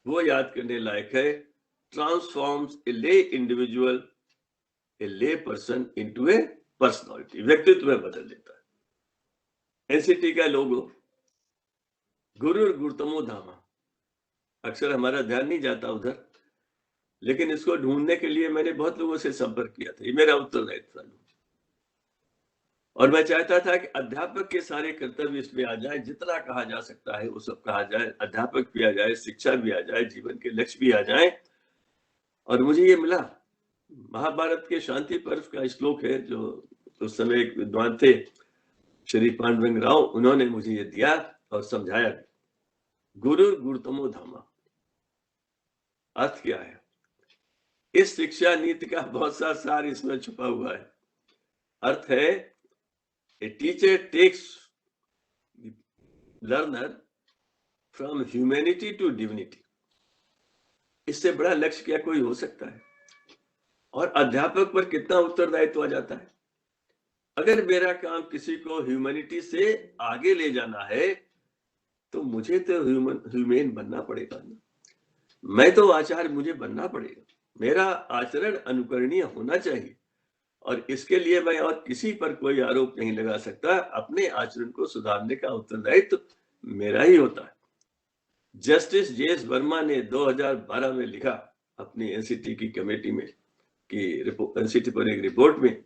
H: वो याद करने लायक है। ट्रांसफॉर्म्स ए ले इंडिविजुअल, ए ले पर्सन इनटू ए पर्सनालिटी, व्यक्तित्व में बदल देता है। एनसीटी का लोगो गुरुर गुरुतमो धामा, अक्सर हमारा ध्यान नहीं जाता उधर, लेकिन इसको ढूंढने के लिए मैंने बहुत लोगों से संपर्क किया था। ये मेरा उत्तरदायित्व था और मैं चाहता था कि अध्यापक के सारे कर्तव्य इसमें आ जाए, जितना कहा जा सकता है वो सब कहा जाए, अध्यापक भी आ जाए, शिक्षा भी आ जाए, जीवन के लक्ष्य भी आ जाए। और मुझे ये मिला, महाभारत के शांति पर्व का श्लोक है जो उस समय एक विद्वान थे श्री पांडुरंग राव, उन्होंने मुझे ये दिया और समझाया। गुरु गुरुतमो धामा अर्थ क्या है? इस शिक्षा नीति का बहुत सा सार इसमें छुपा हुआ है। अर्थ है, a teacher takes learner from humanity to divinity. इससे बड़ा लक्ष्य क्या कोई हो सकता है? और अध्यापक पर कितना उत्तरदायित्व आ जाता है। अगर मेरा काम किसी को ह्यूमैनिटी से आगे ले जाना है तो मुझे तो ह्यूमैन बनना पड़ेगा ना। मैं तो आचार्य, मुझे बनना पड़ेगा। मेरा आचरण अनुकरणीय होना चाहिए और इसके लिए मैं और किसी पर कोई आरोप नहीं लगा सकता। अपने आचरण को सुधारने का उत्तरदायित्व मेरा ही होता है। जस्टिस जेएस वर्मा ने 2012 में लिखा अपनी एनसीटी की कमेटी में कि एनसीटी पर एक रिपोर्ट में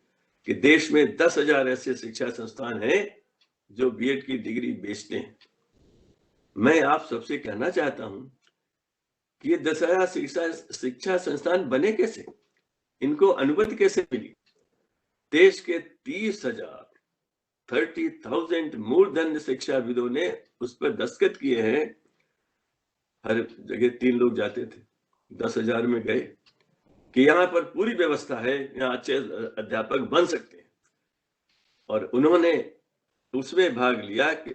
H: कि देश में 10,000 ऐसे शिक्षा संस्थान हैं जो बीएड की डिग्री बेचते हैं। मैं आप सबसे कहना चाहता हूं कि ये 10,000 शिक्षा संस्थान बने कैसे, इनको अनुमति कैसे मिली? देश के 30,000 मूर्धन्य शिक्षाविदों ने उस पर दस्तखत किए हैं। हर जगह 3 लोग जाते थे, 10,000 में गए कि यहाँ पर पूरी व्यवस्था है, यहाँ अच्छे अध्यापक बन सकते हैं। और उन्होंने उसमें भाग लिया कि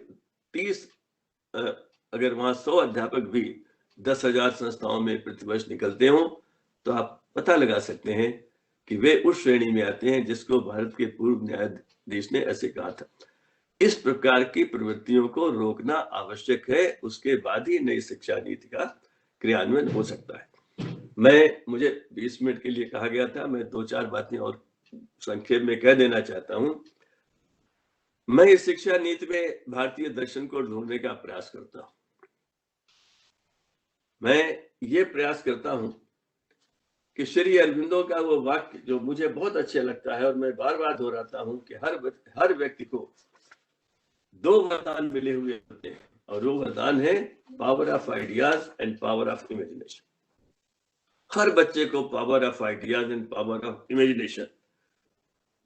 H: 30 अगर वहां 100 अध्यापक भी 10,000 संस्थाओं में प्रतिवर्ष निकलते हो तो आप पता लगा सकते हैं कि वे उस श्रेणी में आते हैं जिसको भारत के पूर्व न्यायाधीश ने ऐसे कहा था। इस प्रकार की प्रवृत्तियों को रोकना आवश्यक है, उसके बाद ही नई शिक्षा नीति का क्रियान्वयन हो सकता है। मुझे 20 मिनट के लिए कहा गया था, मैं 2-4 बातें और संक्षेप में कह देना चाहता हूं। मैं इस शिक्षा नीति में भारतीय दर्शन को ढूंढने का प्रयास करता हूं। मैं ये प्रयास करता हूं कि श्री अरविंदो का वो वाक्य जो मुझे बहुत अच्छा लगता है और मैं बार बार दोहराता हूं कि हर व्यक्ति को 2 वरदान मिले हुए होते हैं और वो वरदान है power of ideas and power of imagination. हर बच्चे को power of ideas and power of imagination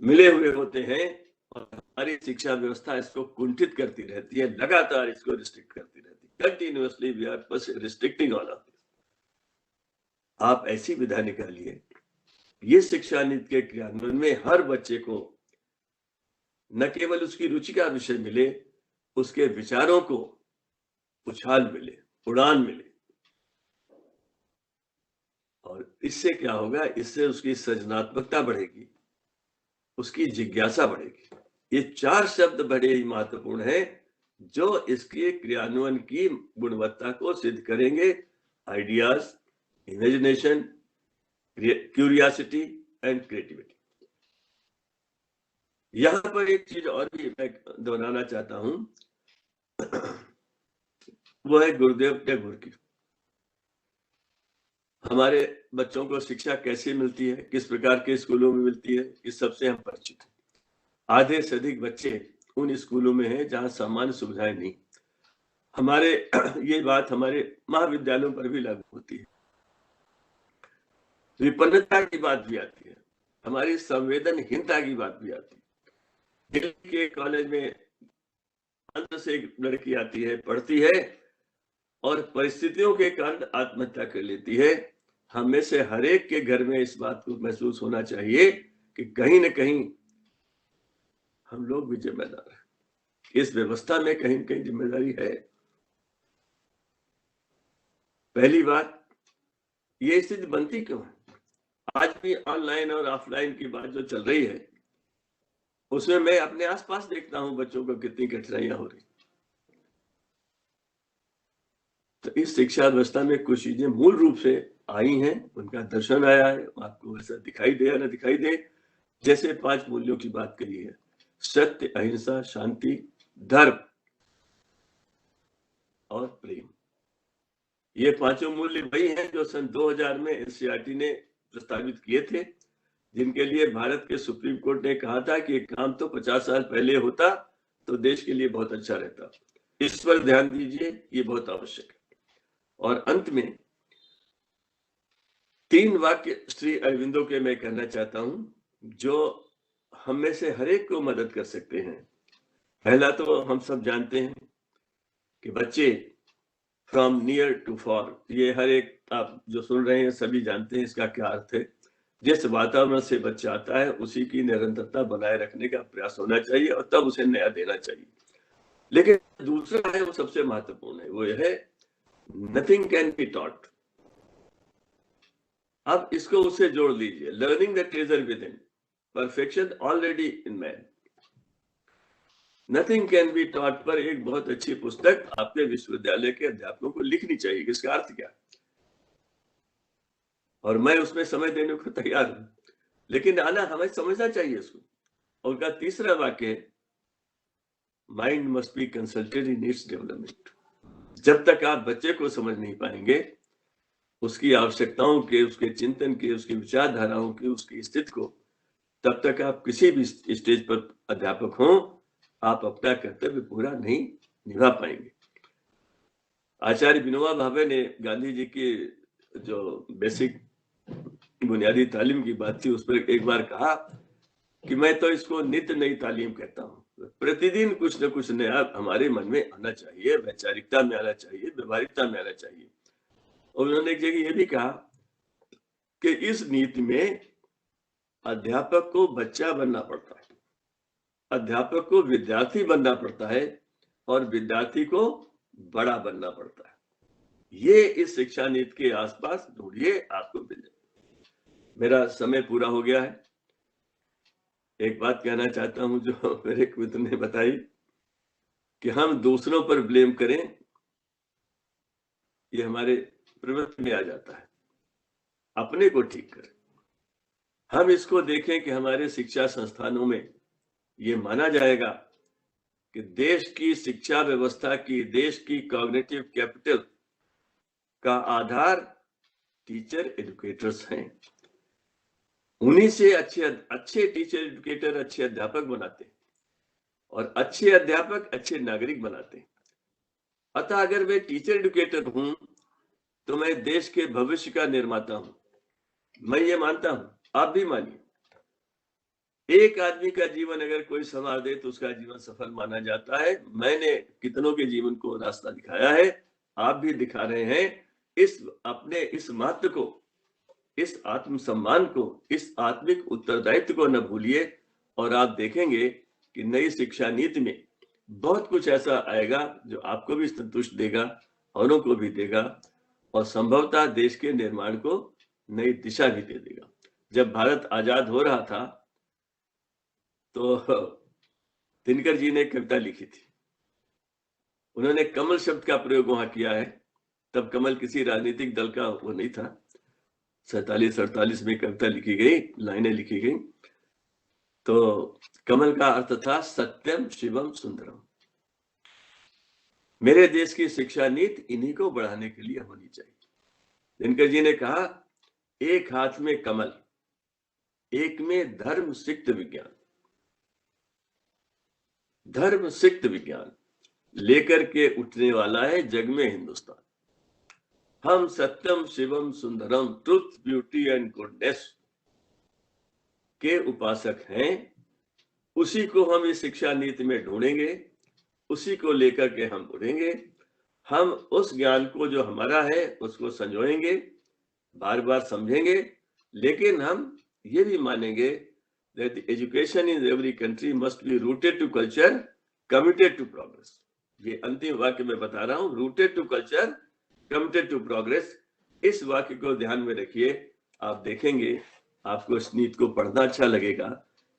H: मिले हुए होते हैं और हमारी शिक्षा व्यवस्था इसको कुंठित करती रहती है, लगातार इसको रिस्ट्रिक्ट करती रहती है। Continuously we are restricting all of this. आप ऐसी विधा निकालिए, ये शिक्षा नीति के क्रियान्वयन में हर बच्चे को न केवल उसकी रुचि का विषय मिले, उसके विचारों को उछाल मिले, उड़ान मिले। और इससे क्या होगा? इससे उसकी सृजनात्मकता बढ़ेगी, उसकी जिज्ञासा बढ़ेगी। ये 4 शब्द बड़े ही महत्वपूर्ण हैं जो इसके क्रियान्वयन की गुणवत्ता को सिद्ध करेंगे। Ideas, imagination, curiosity and creativity. यहां पर एक चीज और भी मैं दोहराना चाहता हूं, वो है गुरुदेव टैगोर की। हमारे बच्चों को शिक्षा कैसे मिलती है, किस प्रकार के स्कूलों में मिलती है, इस सबसे हम परिचित हैं। आधे से अधिक बच्चे उन स्कूलों में हैं जहां सामान्य सुविधाएं नहीं। हमारे ये बात हमारे महाविद्यालयों पर भी लागू होती है। विपन्नता की बात भी आती है, हमारी संवेदनहीनता की बात भी आती है। दिल्ली के कॉलेज में अंत से एक लड़की आती है, पढ़ती है और परिस्थितियों के कारण आत्महत्या कर लेती है। हमें से हर एक के घर में इस बात को महसूस होना चाहिए कि कहीं न कहीं हम लोग भी जिम्मेदार हैं। इस व्यवस्था में कहीं न कहीं जिम्मेदारी है। पहली बात, ये स्थिति बनती क्यों है? आज भी ऑनलाइन और ऑफलाइन की बात जो चल रही है, उसमें मैं अपने आसपास देखता हूं बच्चों को कितनी कठिनाइयां हो रही। तो इस शिक्षा व्यवस्था में कुछ चीजें मूल रूप से आई हैं, उनका दर्शन आया है। आपको ऐसा दिखाई दे या ना दिखाई दे, जैसे 5 मूल्यों की बात करी है, सत्य, अहिंसा, शांति, धर्म और प्रेम। ये 5 मूल्य वही हैं जो सन 2000 में एनसीईआरटी ने प्रस्तावित किए थे, जिनके लिए भारत के सुप्रीम कोर्ट ने कहा था कि काम तो 50 साल पहले होता तो देश के लिए बहुत अच्छा रहता। इस पर ध्यान दीजिए, ये बहुत आवश्यक है। और अंत में 3 वाक्य श्री अरविंदो के मैं कहना चाहता हूं, जो हम में से हर एक को मदद कर सकते हैं। पहला तो हम सब जानते हैं कि बच्चे फ्रॉम नियर टू फॉर, ये हर एक आप जो सुन रहे हैं सभी जानते हैं इसका क्या अर्थ है। जिस वातावरण से बच्चा आता है उसी की निरंतरता बनाए रखने का प्रयास होना चाहिए और तब उसे नया देना चाहिए। लेकिन दूसरा है, वो सबसे महत्वपूर्ण है, वो यह है नथिंग कैन बी टॉट। अब इसको उससे जोड़ लीजिए, learning the treasure with in, perfection already in man. Nothing can be taught पर एक बहुत अच्छी पुस्तक आपके विश्वविद्यालय के अध्यापकों को लिखनी चाहिए, इसका अर्थ क्या है, और मैं उसमें समय देने को तैयार हूं, लेकिन आना हमें समझना चाहिए इसको। और उनका तीसरा वाक्य है, mind must be consulted in its development. जब तक आप बच्चे को समझ नहीं पाएंगे, उसकी आवश्यकताओं के, उसके चिंतन के, उसकी विचारधाराओं की, उसकी स्थिति को, तब तक आप किसी भी स्टेज पर अध्यापक हों, आप अपना कर्तव्य पूरा नहीं निभा पाएंगे। आचार्य विनोबा भावे ने गांधी जी की जो बेसिक बुनियादी तालीम की बात थी उस पर एक बार कहा कि मैं तो इसको नित्य नई तालीम कहता हूँ। प्रतिदिन कुछ न कुछ नया हमारे मन में आना चाहिए, वैचारिकता में आना चाहिए, व्यवहारिकता में आना चाहिए। और उन्होंने एक जगह ये भी कहा कि इस नीति में अध्यापक को बच्चा बनना पड़ता है, अध्यापक को विद्यार्थी बनना पड़ता है और विद्यार्थी को बड़ा बनना पड़ता है। ये इस शिक्षा नीति के आसपास ढूंढिए, आपको मिल जाए। मेरा समय पूरा हो गया है। एक बात कहना चाहता हूं जो मेरे मित्र ने बताई कि हम दूसरों पर ब्लेम करें, ये हमारे प्रवृत्ति में आ जाता है। अपने को ठीक करें। हम इसको देखें कि हमारे शिक्षा संस्थानों में ये माना जाएगा कि देश की शिक्षा व्यवस्था की, देश की कॉग्निटिव कैपिटल का आधार टीचर एजुकेटर्स हैं। उन्हीं से अच्छे टीचर एजुकेटर अच्छे अध्यापक बनाते हैं और अच्छे अध्यापक अच्छे नागरिक बनाते हैं। अतः अगर मैं टीचर एजुकेटर हूं तो मैं देश के भविष्य का निर्माता हूं। मैं ये मानता हूं, आप भी मानिए। एक आदमी का जीवन अगर कोई संवार दे तो उसका जीवन सफल माना जाता है। मैंने कितनों के जीवन को रास्ता दिखाया है, आप भी दिखा रहे हैं। इस महत्व को, इस आत्मसम्मान को, इस आत्मिक उत्तरदायित्व को न भूलिए और आप देखेंगे कि नई शिक्षा नीति में बहुत कुछ ऐसा आएगा जो आपको भी संतुष्ट देगा, औरों को भी देगा और संभवतः देश के निर्माण को नई दिशा भी दे देगा। जब भारत आजाद हो रहा था तो दिनकर जी ने एक कविता लिखी थी। उन्होंने कमल शब्द का प्रयोग वहां किया है। तब कमल किसी राजनीतिक दल का वो नहीं था। 47-48 में कविता लिखी गई, लाइनें लिखी गई। तो कमल का अर्थ था सत्यम शिवम सुंदरम। मेरे देश की शिक्षा नीति इन्हीं को बढ़ाने के लिए होनी चाहिए। दिनकर जी ने कहा, एक हाथ में कमल, एक में धर्म सिक्त विज्ञान। धर्म सिक्त विज्ञान लेकर के उठने वाला है जग में हिंदुस्तान। हम सत्यम शिवम सुंदरम, ट्रुथ, ब्यूटी एंड गुडनेस के उपासक हैं। उसी को हम इस शिक्षा नीति में ढूंढेंगे, उसी को लेकर के हम उड़ेंगे। हम उस ज्ञान को जो हमारा है उसको संजोएंगे, बार बार समझेंगे, लेकिन हम ये भी मानेंगे that the education in every country must be rooted to culture, committed to progress. ये अंतिम वाक्य मैं बता रहा हूं, rooted to culture, committed to progress। इस वाक्य को ध्यान में रखिए। आप देखेंगे आपको इस नीति को पढ़ना अच्छा लगेगा,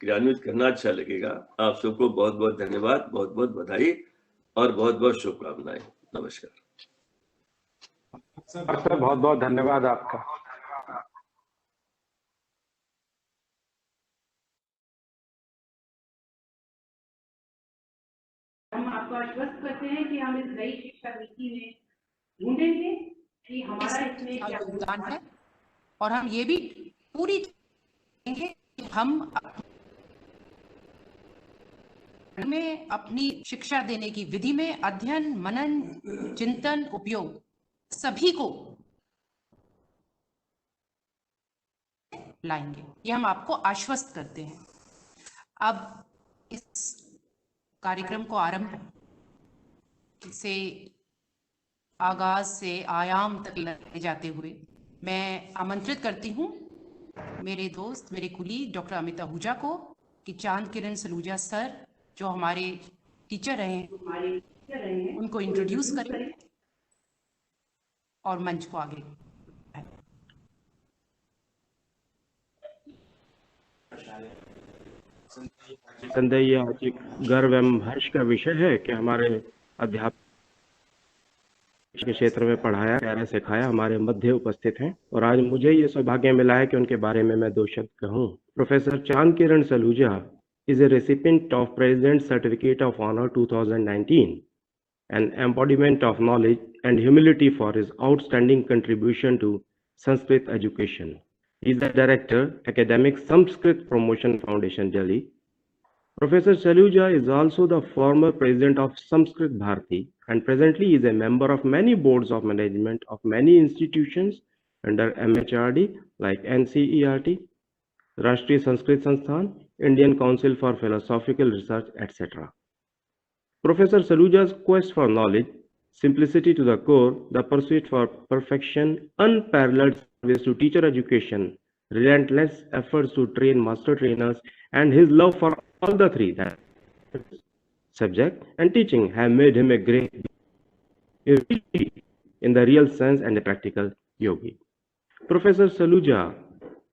H: क्रियान्वित करना अच्छा लगेगा। आप सबको बहुत बहुत धन्यवाद, बहुत बहुत बधाई और बहुत बहुत शुभकामनाएं। नमस्कार।
G: सर बहुत बहुत धन्यवाद आपका।
A: हम आपको आश्वस्त करते हैं कि हम इस नई शिक्षा नीति में ढूंढेंगे कि हमारा इसमें क्या योगदान है, और हम ये भी पूरी करेंगे कि हम में अपनी शिक्षा देने की विधि में अध्ययन, मनन, चिंतन, उपयोग सभी को लाएंगे। ये हम आपको आश्वस्त करते हैं। अब इस कार्यक्रम को आरंभ से आगाज से आयाम तक ले जाते हुए मैं आमंत्रित करती हूँ मेरे दोस्त, मेरे कुली डॉक्टर अमित आहूजा को कि चांद किरण सलूजा सर जो हमारे टीचर रहे हैं उनको इंट्रोड्यूस करें और मंच को आगे।
I: संदेह यह आज एक गर्व एवं हर्ष का विषय है कि हमारे अध्यापक के क्षेत्र में पढ़ाया, प्यारा सिखाया हमारे मध्य उपस्थित हैं और आज मुझे ये सौभाग्य मिला है कि उनके बारे में मैं दो शब्द कहूँ। प्रोफेसर चांद किरण Saluja is a recipient of President's Certificate of Honor 2019, an embodiment of knowledge and humility for his outstanding contribution to Sanskrit education. He is the Director, Academic Sanskrit Promotion Foundation, Delhi. Professor Saluja is also the former President of Sanskrit Bharati and presently is a member of many boards of management of many institutions under MHRD like NCERT, Rashtriya Sanskrit Sansthan, Indian Council for Philosophical Research, etc. Professor Saluja's quest for knowledge, simplicity to the core, the pursuit for perfection, unparalleled service to teacher education, relentless efforts to train master trainers, and his love for all the three, that subject and teaching, have made him a great in the real sense and a practical yogi. Professor Saluja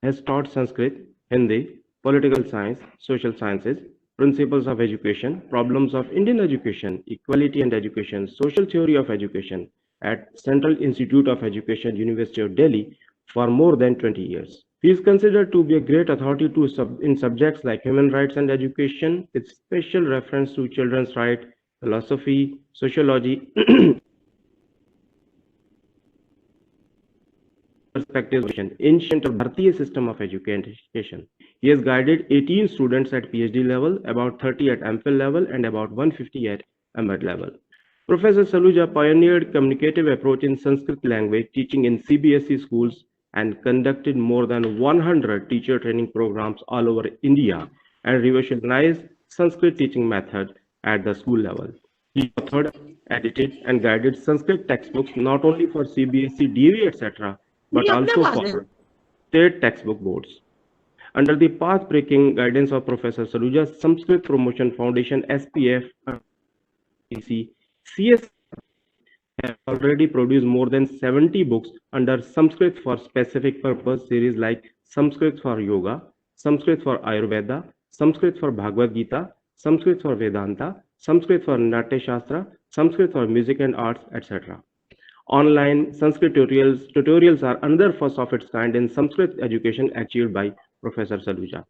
I: has taught Sanskrit, Hindi, political science, social sciences, principles of education, problems of Indian education, equality and education, social theory of education at Central Institute of Education, University of Delhi for more than 20 years. He is considered to be a great authority in subjects like human rights and education, with special reference to children's rights, philosophy, sociology, perspectives, ancient Bharatiya system of education. He has guided 18 students at PhD level, about 30 at MPhil level, and about 150 at MAd level. Professor Saluja pioneered communicative approach in Sanskrit language teaching in CBSE schools and conducted more than 100 teacher training programs all over India and revolutionized Sanskrit teaching method at the school level. He authored, edited, and guided Sanskrit textbooks not only for CBSE, DV, etc., but also for state textbook boards. Under the path-breaking guidance of Professor Saluja, Sanskrit Promotion Foundation, SPF, CS have already produced more than 70 books under Sanskrit for specific purpose series like Sanskrit for Yoga, Sanskrit for Ayurveda, Sanskrit for Bhagavad Gita, Sanskrit for Vedanta, Sanskrit for Natya Shastra, Sanskrit for Music and Arts, etc. Online Sanskrit tutorials are another first of its kind in Sanskrit education achieved by Professor Saluja.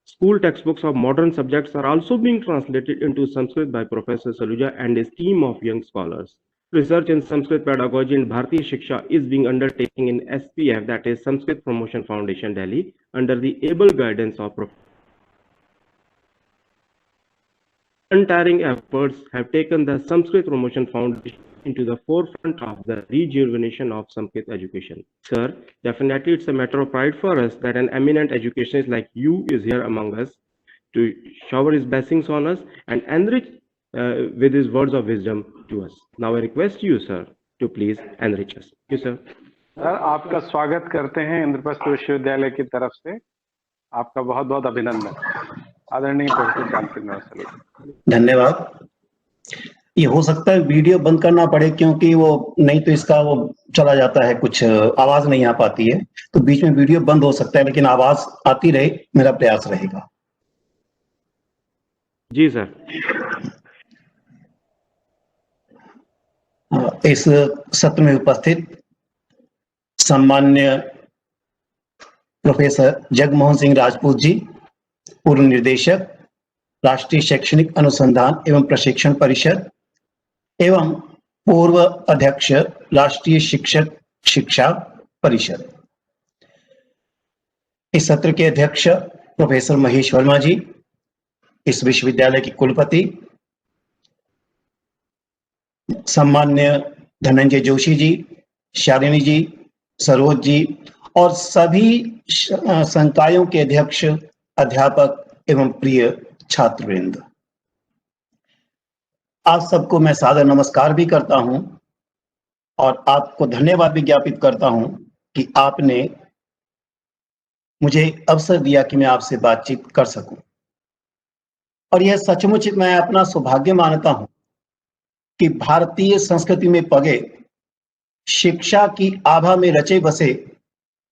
I: School textbooks of modern subjects are also being translated into Sanskrit by Professor Saluja and his team of young scholars. Research in Sanskrit pedagogy and Bharatiya Shiksha is being undertaken in SPF, that is Sanskrit Promotion Foundation, Delhi, under the able guidance of Professor. Untiring efforts have taken the Sanskrit Promotion Foundation into the forefront of the rejuvenation of Sanskrit education. Sir, definitely it's a matter of pride for us that an eminent educationist like you is here among us to shower his blessings on us and enrich with his words of wisdom to us. Now I request you, sir, to please enrich us. Thank you, sir.
G: Sir आपका स्वागत करते हैं इंद्रप्रस्थ विश्वविद्यालय की तरफ से। आपका बहुत बहुत अभिनंदन। आदरणीय प्रोफेसर चांद किरण सलूजा।
J: धन्यवाद। ये हो सकता है वीडियो बंद करना पड़े क्योंकि वो नहीं तो इसका वो चला जाता है, कुछ आवाज नहीं आ पाती है, तो बीच में वीडियो बंद हो सकता है, लेकिन आवाज आती रहे मेरा प्रयास रहेगा।
I: जी सर।
J: इस सत्र में उपस्थित सम्मान्य प्रोफेसर जगमोहन सिंह राजपूत जी, पूर्व निदेशक राष्ट्रीय शैक्षणिक अनुसंधान एवं प्रशिक्षण परिषद एवं पूर्व अध्यक्ष राष्ट्रीय शिक्षक शिक्षा परिषद। इस सत्र के अध्यक्ष प्रोफेसर महेश वर्मा जी, इस विश्वविद्यालय के कुलपति सम्मान्य धनंजय जोशी जी, शालिनी जी, सरोज जी और सभी संकायों के अध्यक्ष, अध्यापक एवं प्रिय छात्रवृंद, आप सबको मैं सादर नमस्कार भी करता हूं और आपको धन्यवाद भी ज्ञापित करता हूं कि आपने मुझे अवसर दिया कि मैं आपसे बातचीत कर सकूं। और यह सचमुच मैं अपना सौभाग्य मानता हूं कि भारतीय संस्कृति में पगे शिक्षा की आभा में रचे बसे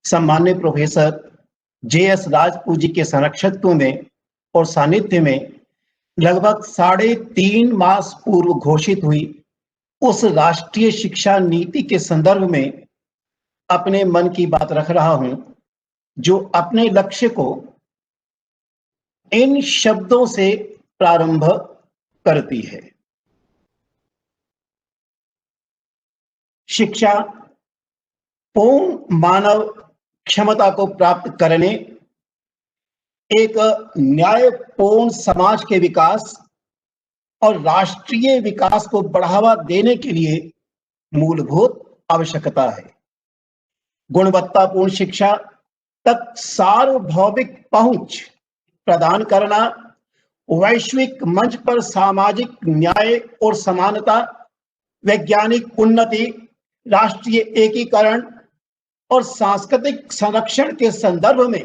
J: सम्मान्य प्रोफेसर JS राजपूत जी के संरक्षकत्व में और सानिध्य में लगभग 3.5 मास पूर्व घोषित हुई उस राष्ट्रीय शिक्षा नीति के संदर्भ में अपने मन की बात रख रहा हूं, जो अपने लक्ष्य को इन शब्दों से प्रारंभ करती है। शिक्षा पूर्ण मानव क्षमता को प्राप्त करने, एक न्यायपूर्ण समाज के विकास और राष्ट्रीय विकास को बढ़ावा देने के लिए मूलभूत आवश्यकता है। गुणवत्तापूर्ण शिक्षा तक सार्वभौमिक पहुंच प्रदान करना, वैश्विक मंच पर सामाजिक न्याय और समानता, वैज्ञानिक उन्नति, राष्ट्रीय एकीकरण और सांस्कृतिक संरक्षण के संदर्भ में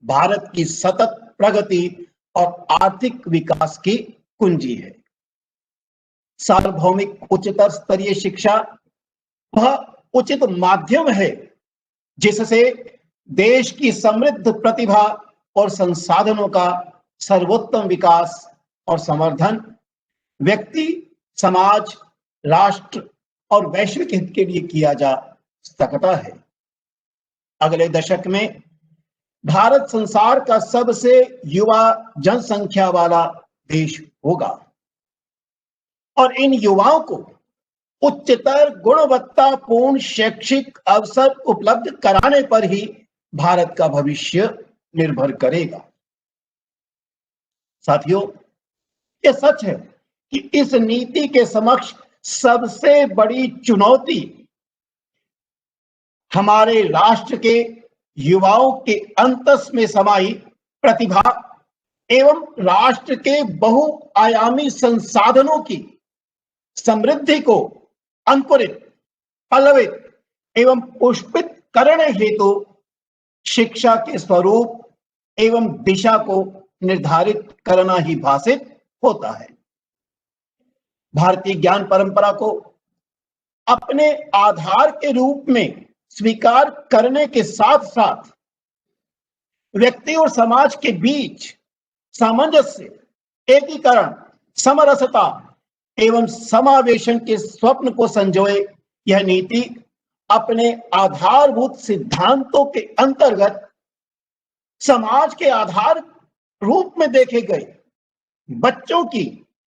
J: भारत की सतत प्रगति और आर्थिक विकास की कुंजी है। सार्वभौमिक उच्चतर स्तरीय शिक्षा वह उचित माध्यम है जिससे देश की समृद्ध प्रतिभा और संसाधनों का सर्वोत्तम विकास और संवर्धन व्यक्ति, समाज, राष्ट्र और वैश्विक हित के लिए किया जा सकता है। अगले दशक में भारत संसार का सबसे युवा जनसंख्या वाला देश होगा और इन युवाओं को उच्चतर गुणवत्तापूर्ण शैक्षिक अवसर उपलब्ध कराने पर ही भारत का भविष्य निर्भर करेगा। साथियों, यह सच है कि इस नीति के समक्ष सबसे बड़ी चुनौती हमारे राष्ट्र के युवाओं के अंतस में समाई प्रतिभा एवं राष्ट्र के बहुआयामी संसाधनों की समृद्धि को अंकुरित, पल्लवित एवं पुष्पित करने हेतु शिक्षा के स्वरूप एवं दिशा को निर्धारित करना ही भाषित होता है। भारतीय ज्ञान परंपरा को अपने आधार के रूप में स्वीकार करने के साथ साथ व्यक्ति और समाज के बीच सामंजस्य, एकीकरण, समरसता एवं समावेशन के स्वप्न को संजोए यह नीति अपने आधारभूत सिद्धांतों के अंतर्गत समाज के आधार रूप में देखे गए बच्चों की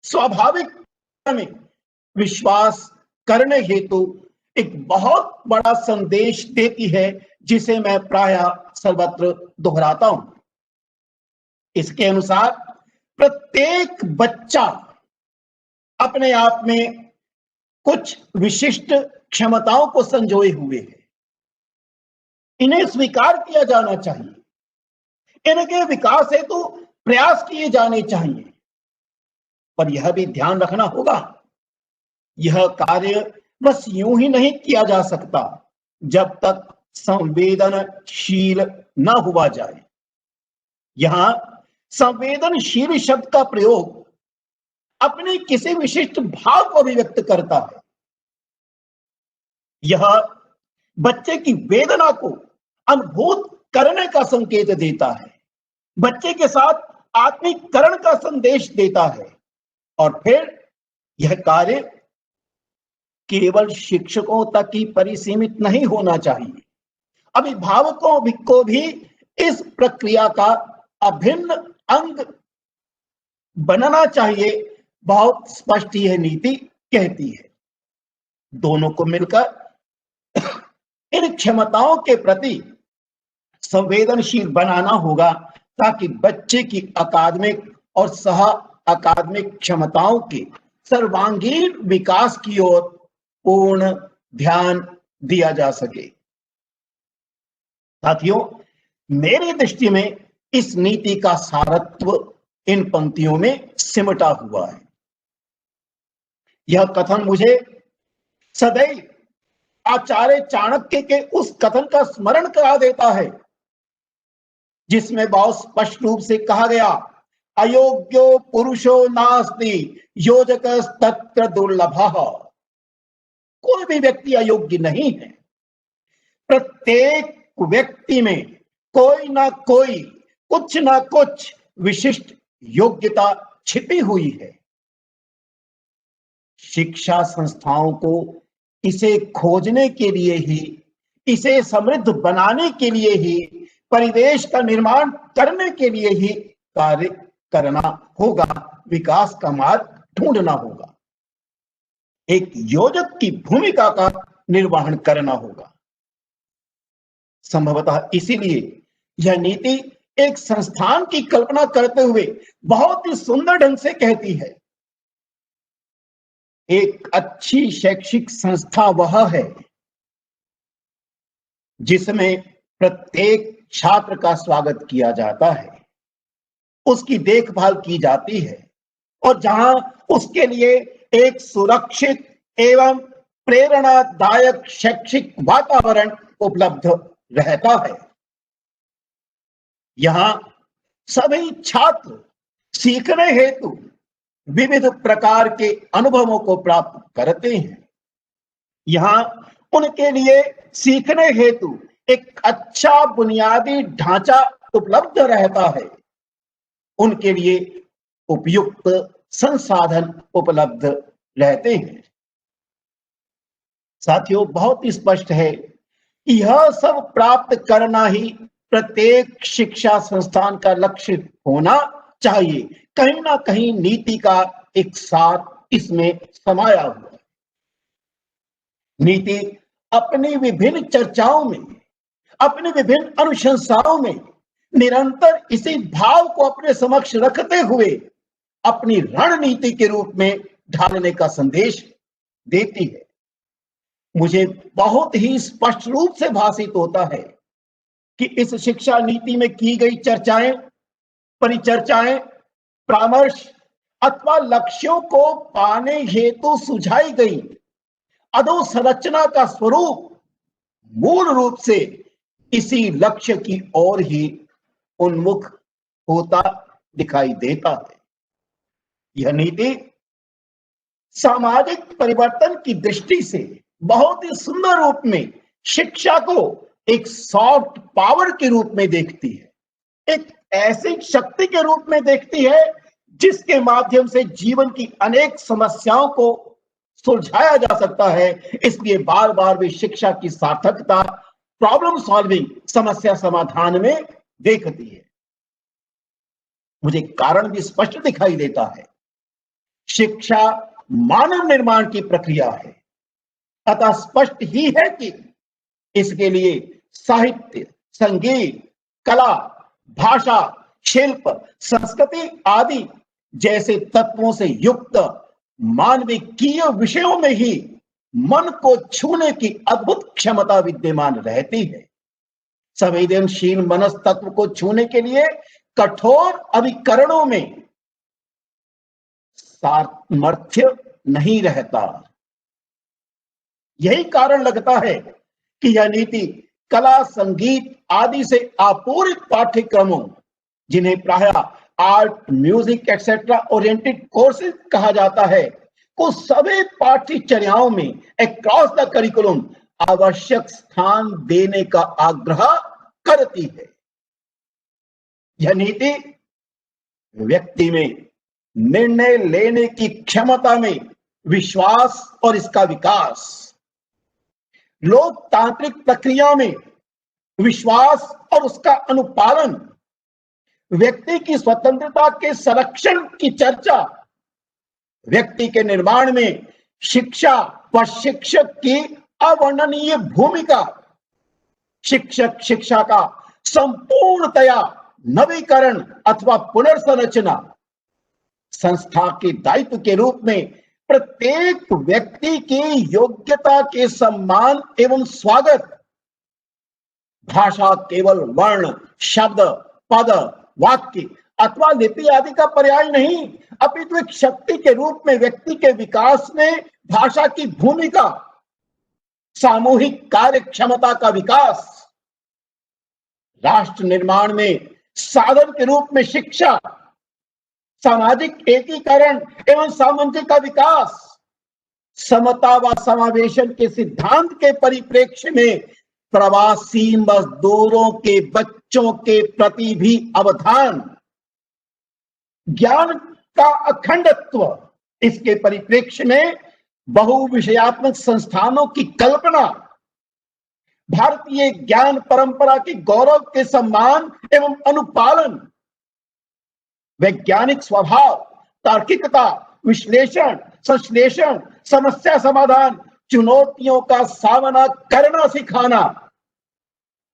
J: स्वाभाविक में विश्वास करने हेतु एक बहुत बड़ा संदेश देती है, जिसे मैं प्रायः सर्वत्र दोहराता हूं। इसके अनुसार प्रत्येक बच्चा अपने आप में कुछ विशिष्ट क्षमताओं को संजोए हुए है। इन्हें स्वीकार किया जाना चाहिए, इनके विकास हेतु प्रयास किए जाने चाहिए। पर यह भी ध्यान रखना होगा, यह कार्य बस यूं ही नहीं किया जा सकता जब तक संवेदनशील न हुआ जाए। यहां संवेदनशील शब्द का प्रयोग अपने किसी विशिष्ट भाव को अभिव्यक्त करता है। यह बच्चे की वेदना को अनुभूत करने का संकेत देता है, बच्चे के साथ आत्मीकरण का संदेश देता है और फिर यह कार्य केवल शिक्षकों तक ही परिसीमित नहीं होना चाहिए। अभिभावकों को भी इस प्रक्रिया का अभिन्न अंग बनना चाहिए। बहुत स्पष्ट यह नीति कहती है। दोनों को मिलकर इन क्षमताओं के प्रति संवेदनशील बनाना होगा ताकि बच्चे की अकादमिक और सह अकादमिक क्षमताओं के सर्वांगीण विकास की ओर पूर्ण ध्यान दिया जा सके। साथियों, मेरी दृष्टि में इस नीति का सारत्व इन पंक्तियों में सिमटा हुआ है। यह कथन मुझे सदैव आचार्य चाणक्य के उस कथन का स्मरण करा देता है जिसमें बहुत स्पष्ट रूप से कहा गया, अयोग्यो पुरुषो नास्ति योजक तत्र दुर्लभः। कोई भी व्यक्ति अयोग्य नहीं है। प्रत्येक व्यक्ति में कोई ना कोई कुछ ना कुछ विशिष्ट योग्यता छिपी हुई है। शिक्षा संस्थाओं को इसे खोजने के लिए ही, इसे समृद्ध बनाने के लिए ही, परिवेश का निर्माण करने के लिए ही कार्य करना होगा, विकास का मार्ग ढूंढना होगा, एक योजक की भूमिका का निर्वहन करना होगा। संभवतः इसीलिए यह नीति एक संस्थान की कल्पना करते हुए बहुत ही सुंदर ढंग से कहती है, एक अच्छी शैक्षिक संस्था वह है जिसमें प्रत्येक छात्र का स्वागत किया जाता है, उसकी देखभाल की जाती है और जहां उसके लिए एक सुरक्षित एवं प्रेरणादायक शैक्षिक वातावरण उपलब्ध रहता है। यहां सभी छात्र सीखने हेतु विविध प्रकार के अनुभवों को प्राप्त करते हैं। यहां उनके लिए सीखने हेतु एक अच्छा बुनियादी ढांचा उपलब्ध रहता है, उनके लिए उपयुक्त संसाधन उपलब्ध रहते हैं। साथियों, बहुत ही स्पष्ट है कि यह सब प्राप्त करना ही प्रत्येक शिक्षा संस्थान का लक्ष्य होना चाहिए। कहीं ना कहीं नीति का एक सार इसमें समाया हुआ है। नीति अपनी विभिन्न चर्चाओं में, अपनी विभिन्न अनुशंसाओं में निरंतर इसी भाव को अपने समक्ष रखते हुए अपनी रणनीति के रूप में ढालने का संदेश देती है। मुझे बहुत ही स्पष्ट रूप से भासित होता है कि इस शिक्षा नीति में की गई चर्चाएं, परिचर्चाएं, परामर्श अथवा लक्ष्यों को पाने हेतु सुझाई गई अधोसंरचना का स्वरूप मूल रूप से इसी लक्ष्य की ओर ही उन्मुख होता दिखाई देता है। यह नीति सामाजिक परिवर्तन की दृष्टि से बहुत ही सुंदर रूप में शिक्षा को एक सॉफ्ट पावर के रूप में देखती है, एक ऐसी शक्ति के रूप में देखती है जिसके माध्यम से जीवन की अनेक समस्याओं को सुलझाया जा सकता है। इसलिए बार बार भी शिक्षा की सार्थकता प्रॉब्लम सॉल्विंग, समस्या समाधान में देखती है। मुझे कारण भी स्पष्ट दिखाई देता है। शिक्षा मानव निर्माण की प्रक्रिया है, अतः स्पष्ट ही है कि इसके लिए साहित्य, संगीत, कला, भाषा, शिल्प, संस्कृति आदि जैसे तत्वों से युक्त मानविकीय विषयों में ही मन को छूने की अद्भुत क्षमता विद्यमान रहती है। संवेदनशील मनस तत्व को छूने के लिए कठोर अभिकरणों में सामर्थ्य नहीं रहता। यही कारण लगता है कि यह नीति कला, संगीत आदि से आपूरित पाठ्यक्रमों, जिन्हें प्रायः art, music etcetera oriented courses कहा जाता है, को सभी पाठ्यचर्याओं में अक्रॉस द करिकुलम आवश्यक स्थान देने का आग्रह करती है। यह नीति व्यक्ति में निर्णय लेने की क्षमता में विश्वास और इसका विकास। लोकतांत्रिक प्रक्रिया में विश्वास और उसका अनुपालन, व्यक्ति की स्वतंत्रता के संरक्षण की चर्चा, व्यक्ति के निर्माण में शिक्षा व शिक्षक की अवर्णनीय भूमिका, शिक्षक शिक्षा का संपूर्णतया नवीकरण अथवा पुनर्संरचना, संस्था के दायित्व के रूप में प्रत्येक व्यक्ति की योग्यता के सम्मान एवं स्वागत, भाषा केवल वर्ण, शब्द, पद, वाक्य अथवा लिपि आदि का पर्याय नहीं, अपितु एक शक्ति के रूप में व्यक्ति के विकास में भाषा की भूमिका, सामूहिक कार्य क्षमता का विकास, राष्ट्र निर्माण में साधन के रूप में शिक्षा, सामाजिक एकीकरण एवं सामंजस्य का विकास, समता व समावेशन के सिद्धांत के परिप्रेक्ष्य में प्रवासी मजदूरों के बच्चों के प्रति भी अवधान, ज्ञान का अखंडत्व, इसके परिप्रेक्ष्य में बहुविषयात्मक संस्थानों की कल्पना, भारतीय ज्ञान परंपरा के गौरव के सम्मान एवं अनुपालन, वैज्ञानिक स्वभाव, तार्किकता, विश्लेषण, संश्लेषण, समस्या समाधान, चुनौतियों का सामना करना सिखाना,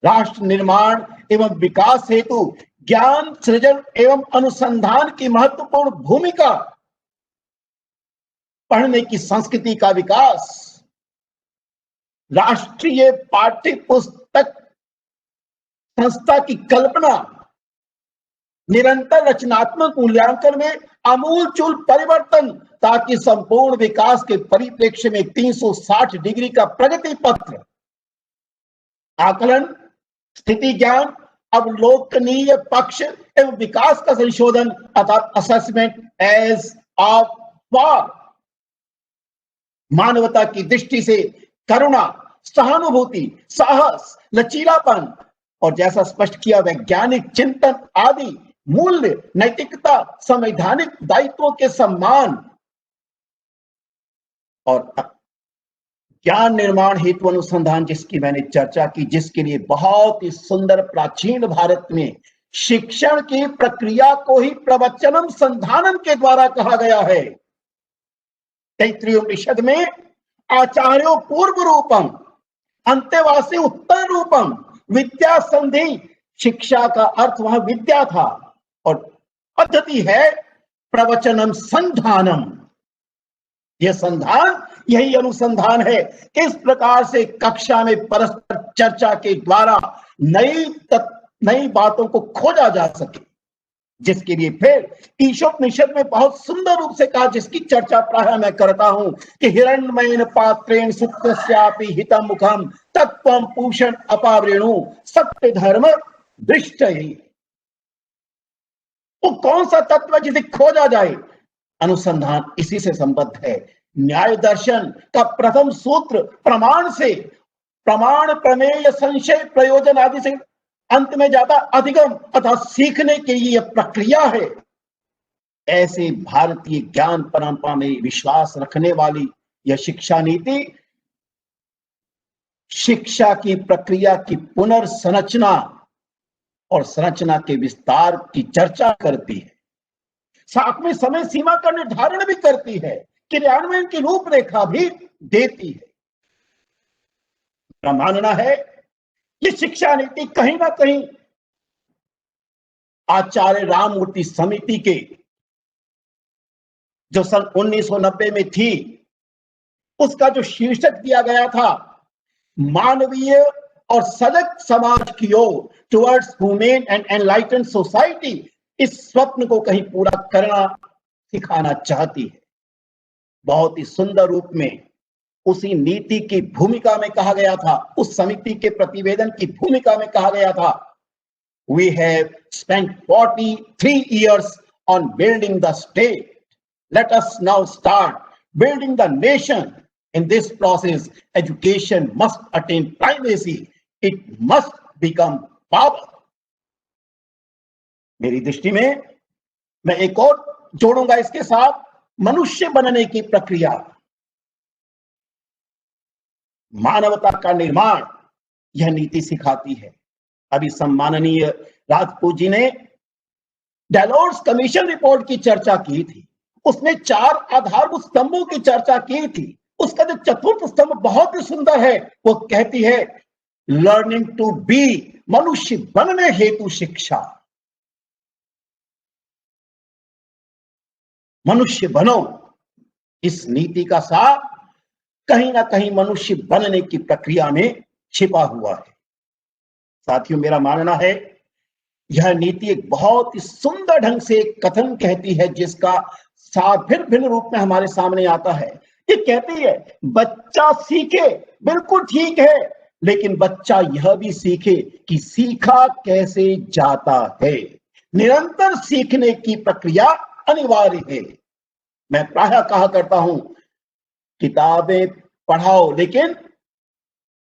J: राष्ट्र निर्माण एवं विकास हेतु ज्ञान सृजन एवं अनुसंधान की महत्वपूर्ण भूमिका, पढ़ने की संस्कृति का विकास, राष्ट्रीय पाठ्य पुस्तक संस्था की कल्पना, निरंतर रचनात्मक मूल्यांकन में आमूलचूल परिवर्तन ताकि संपूर्ण विकास के परिप्रेक्ष्य में 360 डिग्री का प्रगति पत्र, आकलन, स्थिति ज्ञान, अवलोकनीय पक्ष एवं विकास का संशोधन अर्थात असेसमेंट एज ऑफ फॉर, मानवता की दृष्टि से करुणा, सहानुभूति, साहस, लचीलापन और जैसा स्पष्ट किया वैज्ञानिक चिंतन आदि मूल्य, नैतिकता, संवैधानिक दायित्वों के सम्मान और ज्ञान निर्माण हेतु अनुसंधान जिसकी मैंने चर्चा की, जिसके लिए बहुत ही सुंदर प्राचीन भारत में शिक्षण की प्रक्रिया को ही प्रवचनम संधानम के द्वारा कहा गया है। तैत्तिरीय उपनिषद में आचार्यो पूर्व रूपम अंत्यवासी उत्तर रूपम विद्या संधि, शिक्षा का अर्थ वहां विद्या था और पद्धति है प्रवचनम संधानम। यह संधान, यही अनुसंधान है। इस प्रकार से कक्षा में परस्पर चर्चा के द्वारा नई बातों को खोजा जा सके, जिसके लिए फिर ईशोपनिषद में बहुत सुंदर रूप से कहा, जिसकी चर्चा प्रायः मैं करता हूं कि हिरण्मयेन पात्रेण सुप्तस्यापि हितम मुखम तत्वम पूषण अपावृणु सत्य धर्म दृष्टहि। वो कौन सा तत्व जिसे खोजा जाए? अनुसंधान इसी से संबद्ध है। न्याय दर्शन का प्रथम सूत्र प्रमाण से, प्रमाण प्रमेय संशय प्रयोजन आदि से अंत में जाता अधिगम अथवा सीखने के लिए प्रक्रिया है। ऐसे भारतीय ज्ञान परंपरा में विश्वास रखने वाली यह शिक्षा नीति शिक्षा की प्रक्रिया की पुनर्संरचना और संरचना के विस्तार की चर्चा करती है, साथ में समय सीमा का निर्धारण भी करती है, क्रियान्वयन की रूपरेखा भी देती है। मेरा मानना है कि शिक्षा नीति कहीं ना कहीं आचार्य राममूर्ति समिति के जो सन 1990 में थी, उसका जो शीर्षक दिया गया था मानवीय और सजग समाज की ओर, towards human and enlightened society, इस स्वप्न को कहीं पूरा करना सिखाना चाहती है। बहुत ही सुंदर रूप में उसी नीति की भूमिका में कहा गया था, उस समिति के प्रतिवेदन की भूमिका में कहा गया था, we have spent 43 years on building the state. Let us now start building the nation. In this process, education must attain primacy. It must become power. मेरी दृष्टि में मैं एक और जोड़ूंगा इसके साथ, मनुष्य बनने की प्रक्रिया, मानवता का निर्माण यह नीति सिखाती है। अभी सम्माननीय राजपूत जी ने डेलोर्स कमीशन रिपोर्ट की चर्चा की थी। उसने 4 आधारभूत स्तंभों की चर्चा की थी। उसका जो चतुर्थ स्तंभ बहुत ही सुंदर है। वो कहती है लर्निंग टू बी, मनुष्य बनने हेतु शिक्षा। मनुष्य बनो, इस नीति का सार कहीं ना कहीं मनुष्य बनने की प्रक्रिया में छिपा हुआ है। साथियों, मेरा मानना है यह नीति एक बहुत ही सुंदर ढंग से एक कथन कहती है जिसका सार भिन्न भिन्न रूप में हमारे सामने आता है। ये कहती है बच्चा सीखे, बिल्कुल ठीक है, लेकिन बच्चा यह भी सीखे कि सीखा कैसे जाता है। निरंतर सीखने की प्रक्रिया अनिवार्य है। मैं प्रायः कहा करता हूं किताबें पढ़ाओ, लेकिन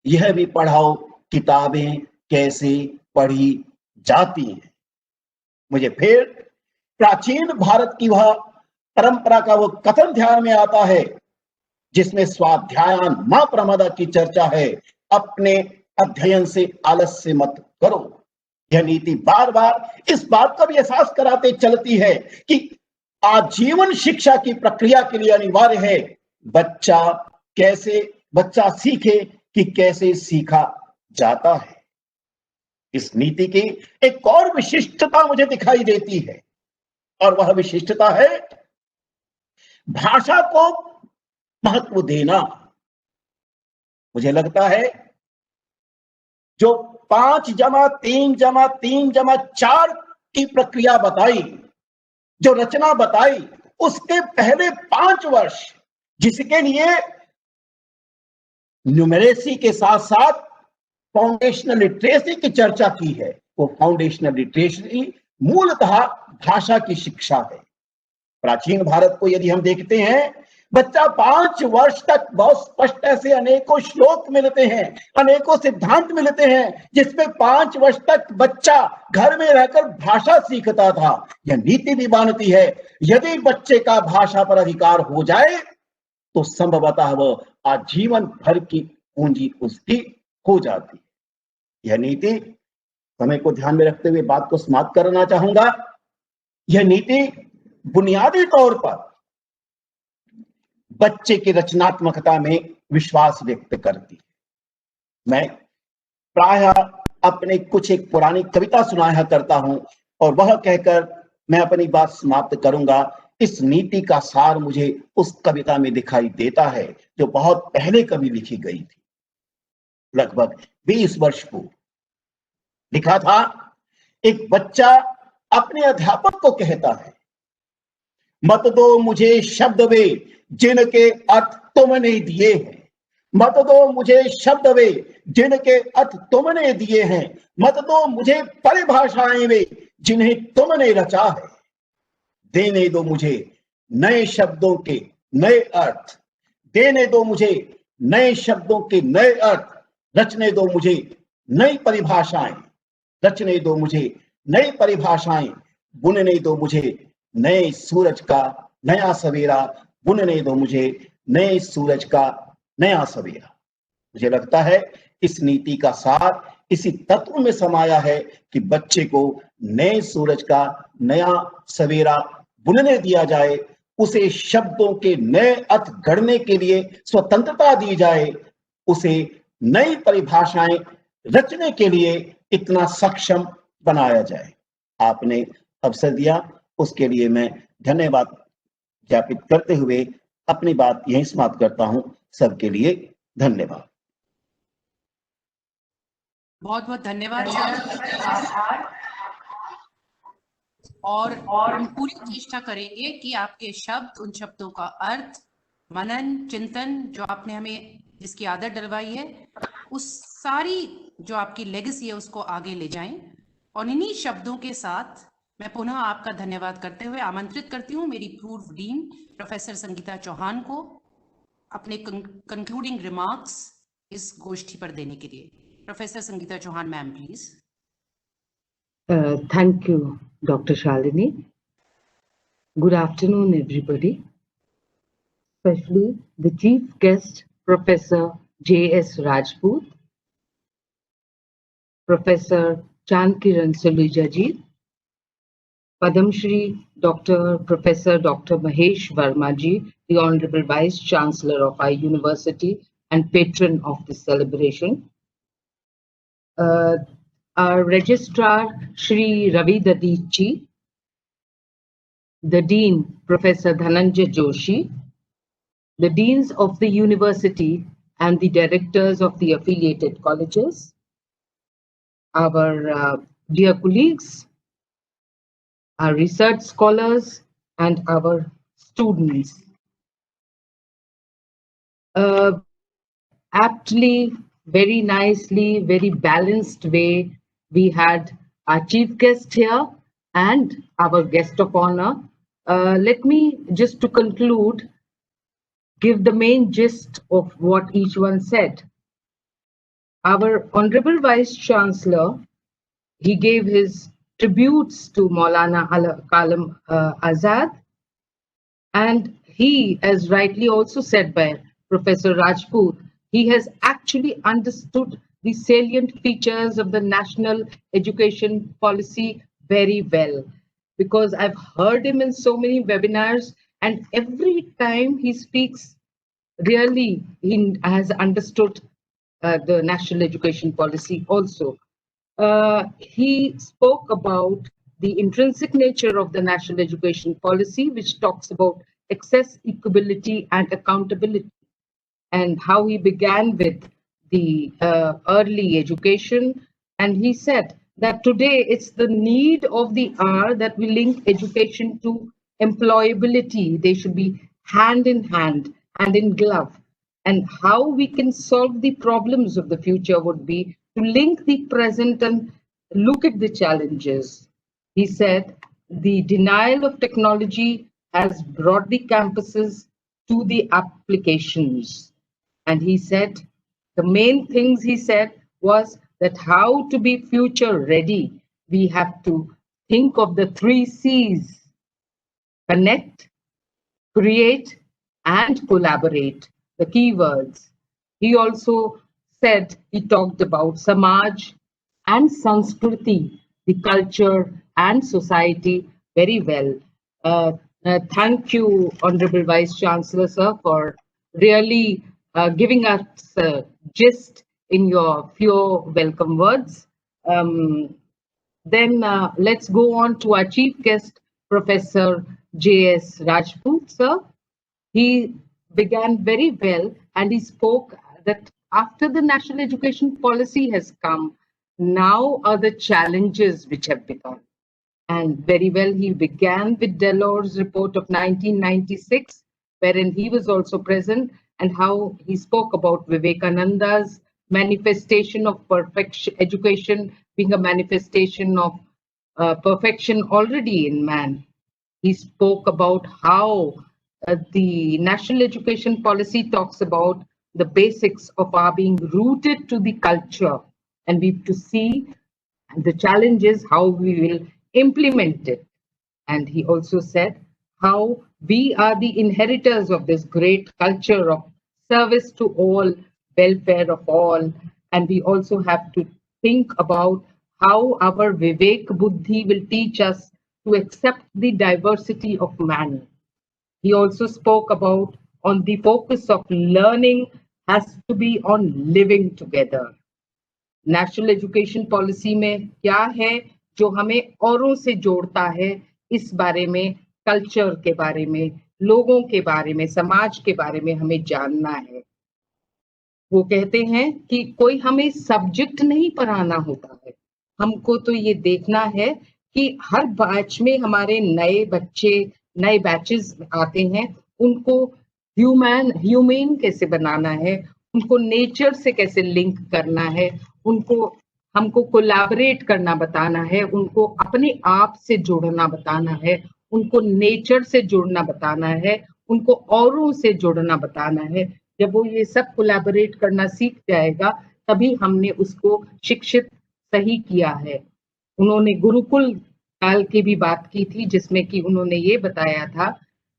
J: यह भी पढ़ाओ किताबें कैसे पढ़ी जाती हैं। मुझे फिर प्राचीन भारत की वह परंपरा का वो कथन ध्यान में आता है जिसमें स्वाध्यायान मां प्रमदा की चर्चा है। अपने अध्ययन से आलस्य मत करो। यह नीति बार बार इस बात का भी एहसास कराते चलती है कि आजीवन शिक्षा की प्रक्रिया के लिए अनिवार्य है बच्चा सीखे कि कैसे सीखा जाता है। इस नीति की एक और विशिष्टता मुझे दिखाई देती है और वह विशिष्टता है भाषा को महत्व देना। मुझे लगता है जो 5+3+3+4 की प्रक्रिया बताई, जो रचना बताई, उसके पहले 5 वर्ष जिसके लिए न्यूमेरेसी के साथ साथ फाउंडेशनल लिटरेसी की चर्चा की है, वो फाउंडेशनल लिटरेसी मूलतः भाषा की शिक्षा है। प्राचीन भारत को यदि हम देखते हैं, बच्चा 5 वर्ष तक बहुत स्पष्ट ऐसे अनेकों श्लोक मिलते हैं, अनेकों सिद्धांत मिलते हैं जिसमें 5 वर्ष तक बच्चा घर में रहकर भाषा सीखता था। यह नीति भी मानती है यदि बच्चे का भाषा पर अधिकार हो जाए तो संभवतः वह आजीवन भर की पूंजी उसकी हो जाती है। यह नीति, समय को ध्यान में रखते हुए बात को समाप्त करना चाहूंगा, यह नीति बुनियादी तौर पर बच्चे की रचनात्मकता में विश्वास व्यक्त करती है। मैं प्रायः अपने कुछ एक पुरानी कविता सुनाया करता हूं और वह कहकर मैं अपनी बात समाप्त करूंगा। इस नीति का सार मुझे उस कविता में दिखाई देता है जो बहुत पहले कभी लिखी गई थी, लगभग 20 वर्ष पूर्व लिखा था। एक बच्चा अपने अध्यापक को कहता है, मत दो मुझे शब्द वे जिनके अर्थ तुमने दिए हैं, मत दो मुझे शब्द वे जिनके अर्थ तुमने दिए हैं, मत दो मुझे परिभाषाएं वे जिन्हें तुमने रचा है। देने दो मुझे नए शब्दों के नए अर्थ, देने दो मुझे नए शब्दों के नए अर्थ, रचने दो मुझे नई परिभाषाएं, रचने दो मुझे नई परिभाषाएं, बुनने दो मुझे नए सूरज का नया सवेरा, बुनने दो मुझे नए सूरज का नया सवेरा। मुझे लगता है इस नीति का सार इसी तत्व में समाया है कि बच्चे को नए सूरज का नया सवेरा बुनने दिया जाए, उसे शब्दों के नए अर्थ गढ़ने के लिए स्वतंत्रता दी जाए, उसे नई परिभाषाएं रचने के लिए इतना सक्षम बनाया जाए। आपने अवसर दिया, उसके लिए मैं धन्यवाद ज्ञापित करते हुए अपनी बात यहीं समाप्त करता हूं। सबके लिए धन्यवाद।
A: बहुत बहुत धन्यवाद सर। और हम पूरी चेष्टा करेंगे कि आपके शब्द, उन शब्दों का अर्थ, मनन चिंतन जो आपने हमें जिसकी आदत डलवाई है, उस सारी जो आपकी लेगेसी है उसको आगे ले जाएं। और इन्हीं शब्दों के साथ मैं पुनः आपका धन्यवाद करते हुए आमंत्रित करती हूँ मेरी पूर्व डीन प्रोफेसर संगीता चौहान को अपने कंक्लूडिंग रिमार्क्स इस गोष्ठी पर देने के लिए। Professor Sangeeta Chauhan ma'am please.
K: Thank you, Dr. Shalini. Good afternoon, everybody. Especially the chief guest, Professor J.S. Rajput, Professor Chandkiran Sulijaji, Padam Shri Dr. Professor Dr. Mahesh Vermaji, the Honorable Vice Chancellor of our university and patron of this celebration. Our Registrar Shri Ravi Dadichi, the Dean Professor Dhananjay Joshi, the Deans of the University and the Directors of the affiliated colleges, our dear colleagues, our research scholars, and our students. Aptly, very nicely, very balanced way, we had our chief guest here and our guest of honor. Let me, just to conclude, give the main gist of what each one said. Our Honorable Vice Chancellor, he gave his tributes to Maulana Kalam Azad, and he, as rightly also said by Professor Rajput, he has actually understood the salient features of the national education policy very well, because I've heard him in so many webinars, and every time he speaks, really he has understood the national education policy also. He spoke about the intrinsic nature of the national education policy, which talks about access, equability, and accountability, and how he began with the early education. And he said that today it's the need of the hour that we link education to employability. They should be hand in hand and in glove. And how we can solve the problems of the future would be to link the present and look at the challenges. He said the denial of technology has brought the campuses to the applications. And he said the main things he said was that how to be future ready, we have to think of the 3 C's: connect, create, and collaborate, the keywords. He also said, he talked about Samaj and Sanskriti, the culture and society, very well. Thank you, Honorable Vice Chancellor, sir, for really giving us a gist in your few welcome words. Then let's go on to our chief guest, Professor J.S. Rajput, sir. He began very well, and he spoke that after the national education policy has come, now are the challenges which have begun. And very well, he began with Delors' report of 1996, wherein he was also present, and how he spoke about Vivekananda's manifestation of perfection, education being a manifestation of perfection already in man. He spoke about how the national education policy talks about the basics of our being rooted to the culture, and we have to see the challenge is how we will implement it. And he also said how we are the inheritors of this great culture of service to all, welfare of all, and we also have to think about how our Vivek Buddhi will teach us to accept the diversity of man. He also spoke about on the focus of learning has to be on living together. National education policy में क्या है जो हमें औरों से जोड़ता है, इस बारे में, कल्चर के बारे में, लोगों के बारे में, समाज के बारे में हमें जानना है। वो कहते हैं कि कोई हमें सब्जेक्ट नहीं पढ़ाना होता है, हमको तो ये देखना है कि हर बैच में हमारे नए बच्चे, नए बैचेस आते हैं, उनको ह्यूमन कैसे बनाना है, उनको नेचर से कैसे लिंक करना है, उनको हमको कोलैबोरेट करना बताना है, उनको अपने आप से जोड़ना बताना है, उनको नेचर से जोड़ना बताना है, उनको औरों से जोड़ना बताना है। जब वो ये सब कोलैबोरेट करना सीख जाएगा, तभी हमने उसको शिक्षित सही किया है। उन्होंने गुरुकुल काल की भी बात की थी, जिसमें कि उन्होंने ये बताया था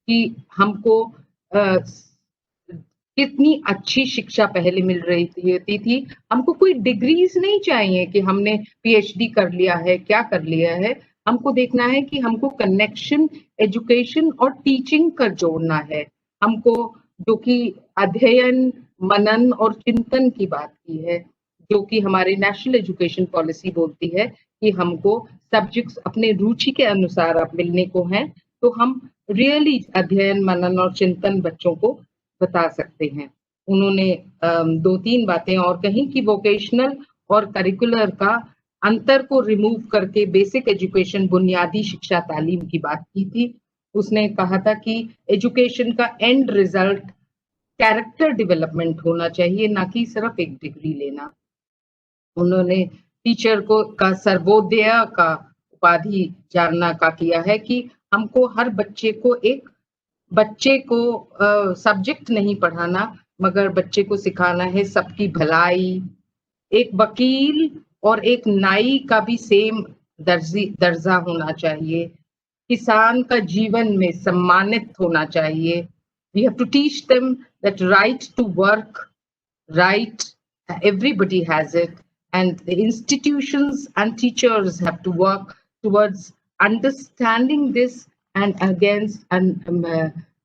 K: कि हमको कितनी अच्छी शिक्षा पहले मिल रही थी। हमको कोई डिग्रीज नहीं चाहिए कि हमने पीएचडी कर लिया है, क्या कर लिया है। हमको देखना है कि हमको कनेक्शन एजुकेशन और टीचिंग कर जोड़ना है। हमको जो कि अध्ययन, मनन और चिंतन की बात की है, जो कि हमारे नेशनल एजुकेशन पॉलिसी बोलती है कि हमको सब्जेक्ट्स अपने रुचि के अनुसार अब मिलने को हैं, तो हम रियली अध्ययन, मनन और चिंतन बच्चों को बता सकते हैं। उन्होंने 2-3 बातें और कही कि वोकेशनल और करिकुलर का अंतर को रिमूव करके बेसिक एजुकेशन, बुनियादी शिक्षा तालीम की बात की थी। उसने कहा था कि एजुकेशन का एंड रिजल्ट कैरेक्टर डेवलपमेंट होना चाहिए, ना कि सिर्फ एक डिग्री लेना। उन्होंने टीचर को का सर्वोदय का उपाधि जानना का किया है कि हमको हर बच्चे को सब्जेक्ट नहीं पढ़ाना, मगर बच्चे को सिखाना है सबकी भलाई। एक वकील और एक नाई का भी सेम दर्जा होना चाहिए। किसान का जीवन में सम्मानित होना चाहिए। We have to teach them that right to work, right, everybody has it, and the institutions and teachers have to work towards understanding this and against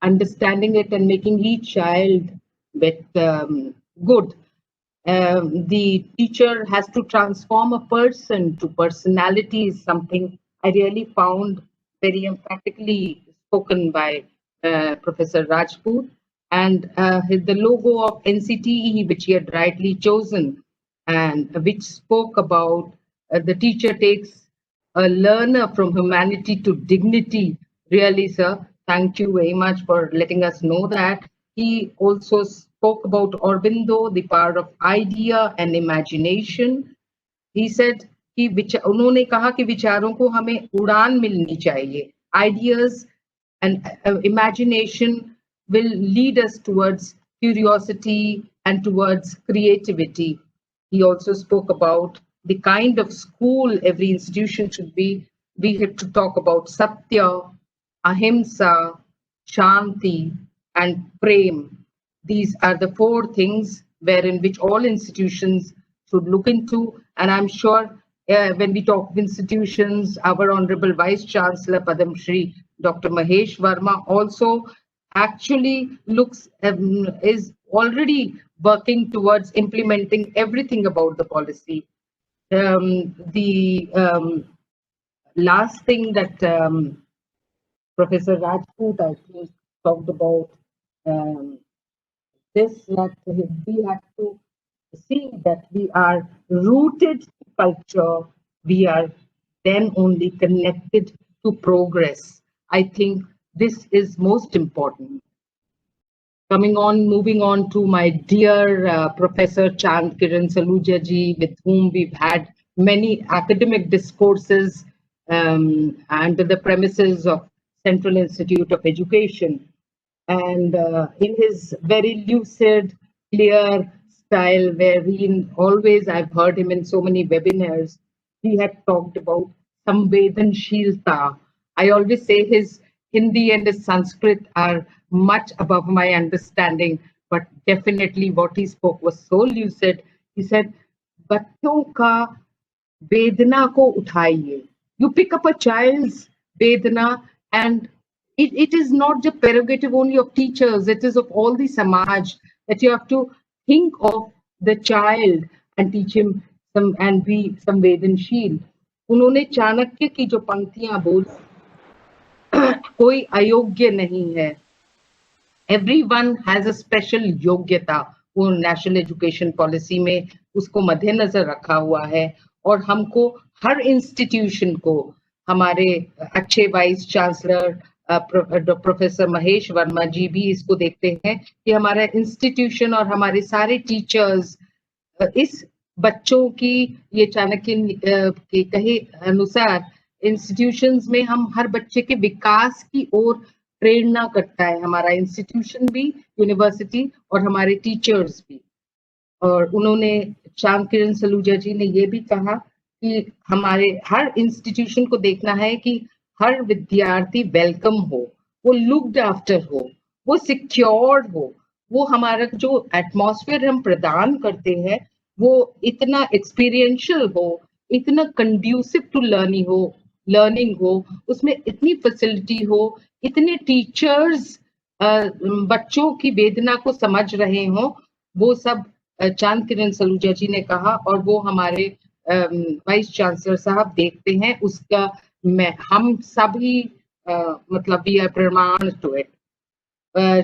K: understanding it and making each child good. The teacher has to transform a person to personality is something I really found very emphatically spoken by Professor Rajput, and the logo of NCTE, which he had rightly chosen, and which spoke about the teacher takes a learner from humanity to dignity. Really, sir, thank you very much for letting us know that. He also spoke about Aurobindo, the power of idea and imagination. He said कि उन्होंने कहा कि विचारों को हमें उड़ान मिलनी चाहिए. Ideas and imagination will lead us towards curiosity and towards creativity. He also spoke about the kind of school every institution should be. We had to talk about Satya, Ahimsa, Shanti, and Prem. These are the 4 things wherein which all institutions should look into. And I'm sure when we talk of institutions, our Honorable Vice Chancellor Padam Shri Dr. Mahesh Verma also actually is already working towards implementing everything about the policy. The last thing that Professor Rajput, I think, talked about this, that we have to see that we are rooted to culture, we are then only connected to progress. I think this is most important. Moving on to my dear Professor Chand Kiran Saluja ji, with whom we've had many academic discourses under the premises of Central Institute of Education. And in his very lucid, clear style, wherein always I've heard him in so many webinars, he had talked about Samvedanshilta. I always say his Hindi and his Sanskrit are much above my understanding, but definitely what he spoke was so lucid. He said, "Bachon ka vedana ko uthaiye." You pick up a child's vedana, and it is not the prerogative only of teachers, it is of all the samaj, that you have to think of the child and teach him some and be संवेदनशील. उन्होंने चाणक्य की जो पंक्तियां बोल, कोई अयोग्य नहीं है, everyone has a special योग्यता, वो नेशनल एजुकेशन पॉलिसी में उसको मद्देनजर रखा हुआ है. और हमको हर इंस्टीट्यूशन को, हमारे अच्छे vice chancellor professor Mahesh Verma ji भी इसको देखते हैं कि हमारा इंस्टीट्यूशन और हमारे सारे टीचर्स इस बच्चों की, ये चाणक्य के कहे अनुसार इंस्टीट्यूशंस में हम हर बच्चे के विकास की ओर प्रेरणा करता है, हमारा इंस्टीट्यूशन भी, यूनिवर्सिटी और हमारे टीचर्स भी. और उन्होंने, चांद किरण सलूजा जी ने ये भी कहा कि हमारे हर इंस्टीट्यूशन को देखना है कि हर विद्यार्थी वेलकम हो, वो लुक्ड आफ्टर हो, वो सिक्योर्ड हो, वो हमारा जो एटमॉस्फेयर हम प्रदान करते हैं वो इतना एक्सपीरियंशियल हो, इतना कंड्यूसिव टू लर्निंग हो, उसमें इतनी फैसिलिटी हो, इतने टीचर्स बच्चों की वेदना को समझ रहे हो, वो सब चांद किरण सलूजा जी ने कहा और वो हमारे वाइस चांसलर साहब देखते हैं। उसका हम सभी मतलब वी आर प्रमाण टू इट।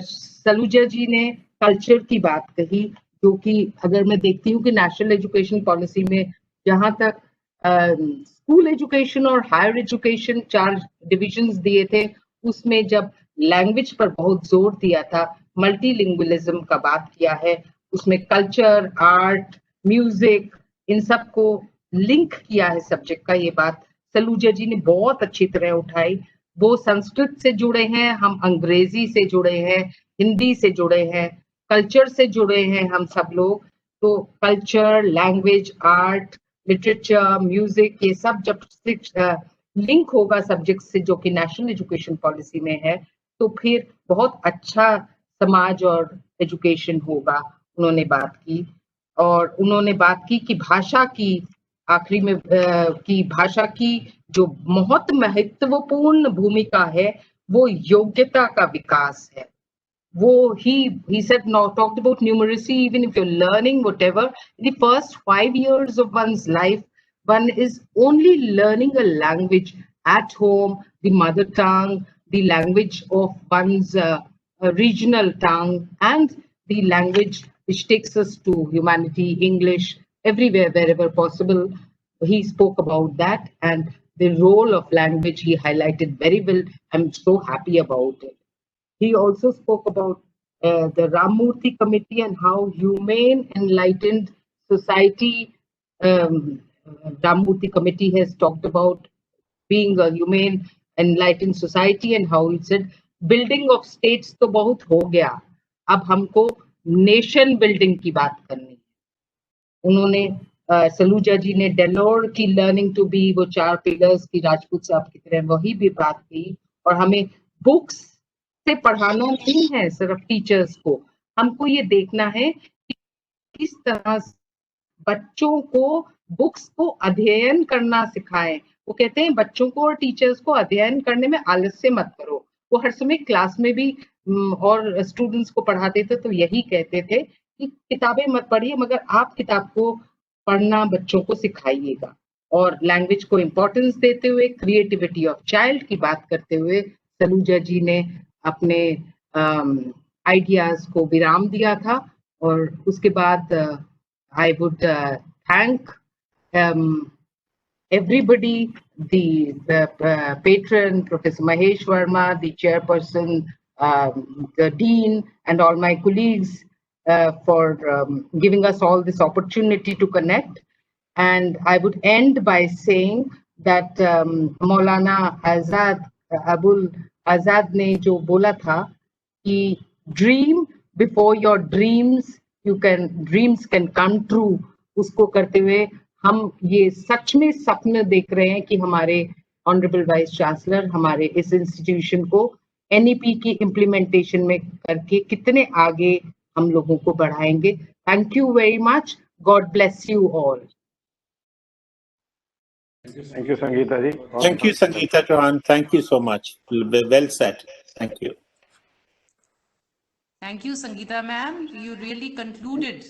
K: सलूजा जी ने कल्चर की बात कही, जो कि अगर मैं देखती हूँ कि नेशनल एजुकेशन पॉलिसी में जहाँ तक स्कूल एजुकेशन और हायर एजुकेशन 4 डिविजन्स दिए थे, उसमें जब लैंग्वेज पर बहुत जोर दिया था, मल्टीलिंगुअलिज्म का बात किया है, उसमें कल्चर, आर्ट, म्यूजिक, इन सब को लिंक किया है सब्जेक्ट का। ये बात सलूजा जी ने बहुत अच्छी तरह उठाई। वो संस्कृत से जुड़े हैं, हम अंग्रेजी से जुड़े हैं, हिंदी से जुड़े हैं, कल्चर से जुड़े हैं हम सब लोग। तो culture, language, art, literature, music, ये सब जब लिंक होगा सब्जेक्ट से जो कि नेशनल एजुकेशन पॉलिसी में है, तो फिर बहुत अच्छा समाज और एजुकेशन होगा। उन्होंने बात की और उन्होंने बात की कि भाषा की आखिरी में कि भाषा की जो बहुत महत्वपूर्ण भूमिका है वो योग्यता का विकास है। वो he said talked about numeracy. Even if you're learning whatever, in the first 5 years of one's life, one is only learning a language at home, the mother tongue, the language of one's regional tongue, and the language which takes us to humanity, English, everywhere, wherever possible. He spoke about that, and the role of language he highlighted very well. I'm so happy about it. He also spoke about the Ramurthy Committee and how humane, enlightened society, Ramurthy Committee has talked about being a humane, enlightened society, and how he said, building of states तो बहुत हो गया, अब हमको नेशन बिल्डिंग की बात करनी है। उन्होंने सलूजा जी ने डेलोर की लर्निंग टू बी, वो 4 पिलर्स की राजपूत साहब की तरह वही भी बात की। और हमें बुक्स से पढ़ाना नहीं है सिर्फ टीचर्स को, हमको ये देखना है कि किस तरह बच्चों को बुक्स को अध्ययन करना सिखाएं। वो कहते हैं बच्चों को और टीचर्स को अध्ययन करने में आलस्य मत करो। वो हर समय क्लास में भी और स्टूडेंट्स को पढ़ाते थे तो यही कहते थे कि किताबें मत पढ़िए, मगर आप किताब को पढ़ना बच्चों को सिखाइएगा। और लैंग्वेज को इम्पोर्टेंस देते हुए, क्रिएटिविटी ऑफ चाइल्ड की बात करते हुए सलूजा जी ने अपने आइडियाज को विराम दिया था। और उसके बाद I would thank everybody, the patron, Professor Mahesh Verma, the chairperson, the dean, and all my colleagues for giving us all this opportunity to connect. And I would end by saying that Maulana Abul Azad ने जो बोला था कि dream before your dreams, dreams can come true, उसको करते हुए हम ये सच में सपने देख रहे हैं कि हमारे ऑनरेबल वाइस चांसलर हमारे इस इंस्टीट्यूशन को एनईपी की इम्प्लीमेंटेशन में करके कितने आगे हम लोगों को बढ़ाएंगे। Thank you very much, God bless you all.
G: Thank you Sangeeta ji.
F: Thank you, Sangeeta Chauhan. Thank you so much. Well said. Thank you.
A: Thank you, Sangeeta ma'am. You really concluded.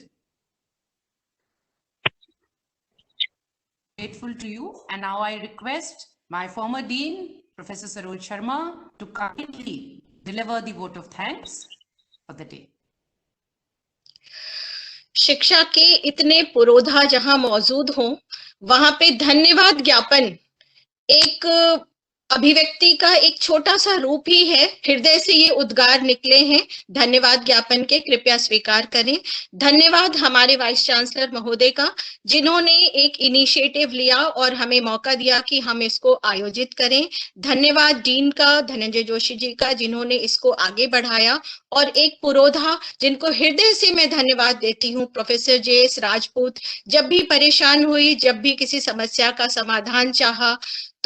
A: Grateful to you. And now I request my former dean, Professor Saroj Sharma, to kindly deliver the vote of thanks for the day.
L: शिक्षा के इतने पुरोधा जहां मौजूद हों, वहां पे धन्यवाद ज्ञापन एक अभिव्यक्ति का एक छोटा सा रूप ही है। हृदय से ये उद्गार निकले हैं धन्यवाद ज्ञापन के, कृपया स्वीकार करें। धन्यवाद हमारे वाइस चांसलर महोदय का, जिन्होंने एक इनिशिएटिव लिया और हमें मौका दिया कि हम इसको आयोजित करें। धन्यवाद डीन का, धनंजय जोशी जी का, जिन्होंने इसको आगे बढ़ाया। और एक पुरोधा जिनको हृदय से मैं धन्यवाद देती हूँ, प्रोफेसर JS राजपूत। जब भी परेशान हुई, जब भी किसी समस्या का समाधान चाहा,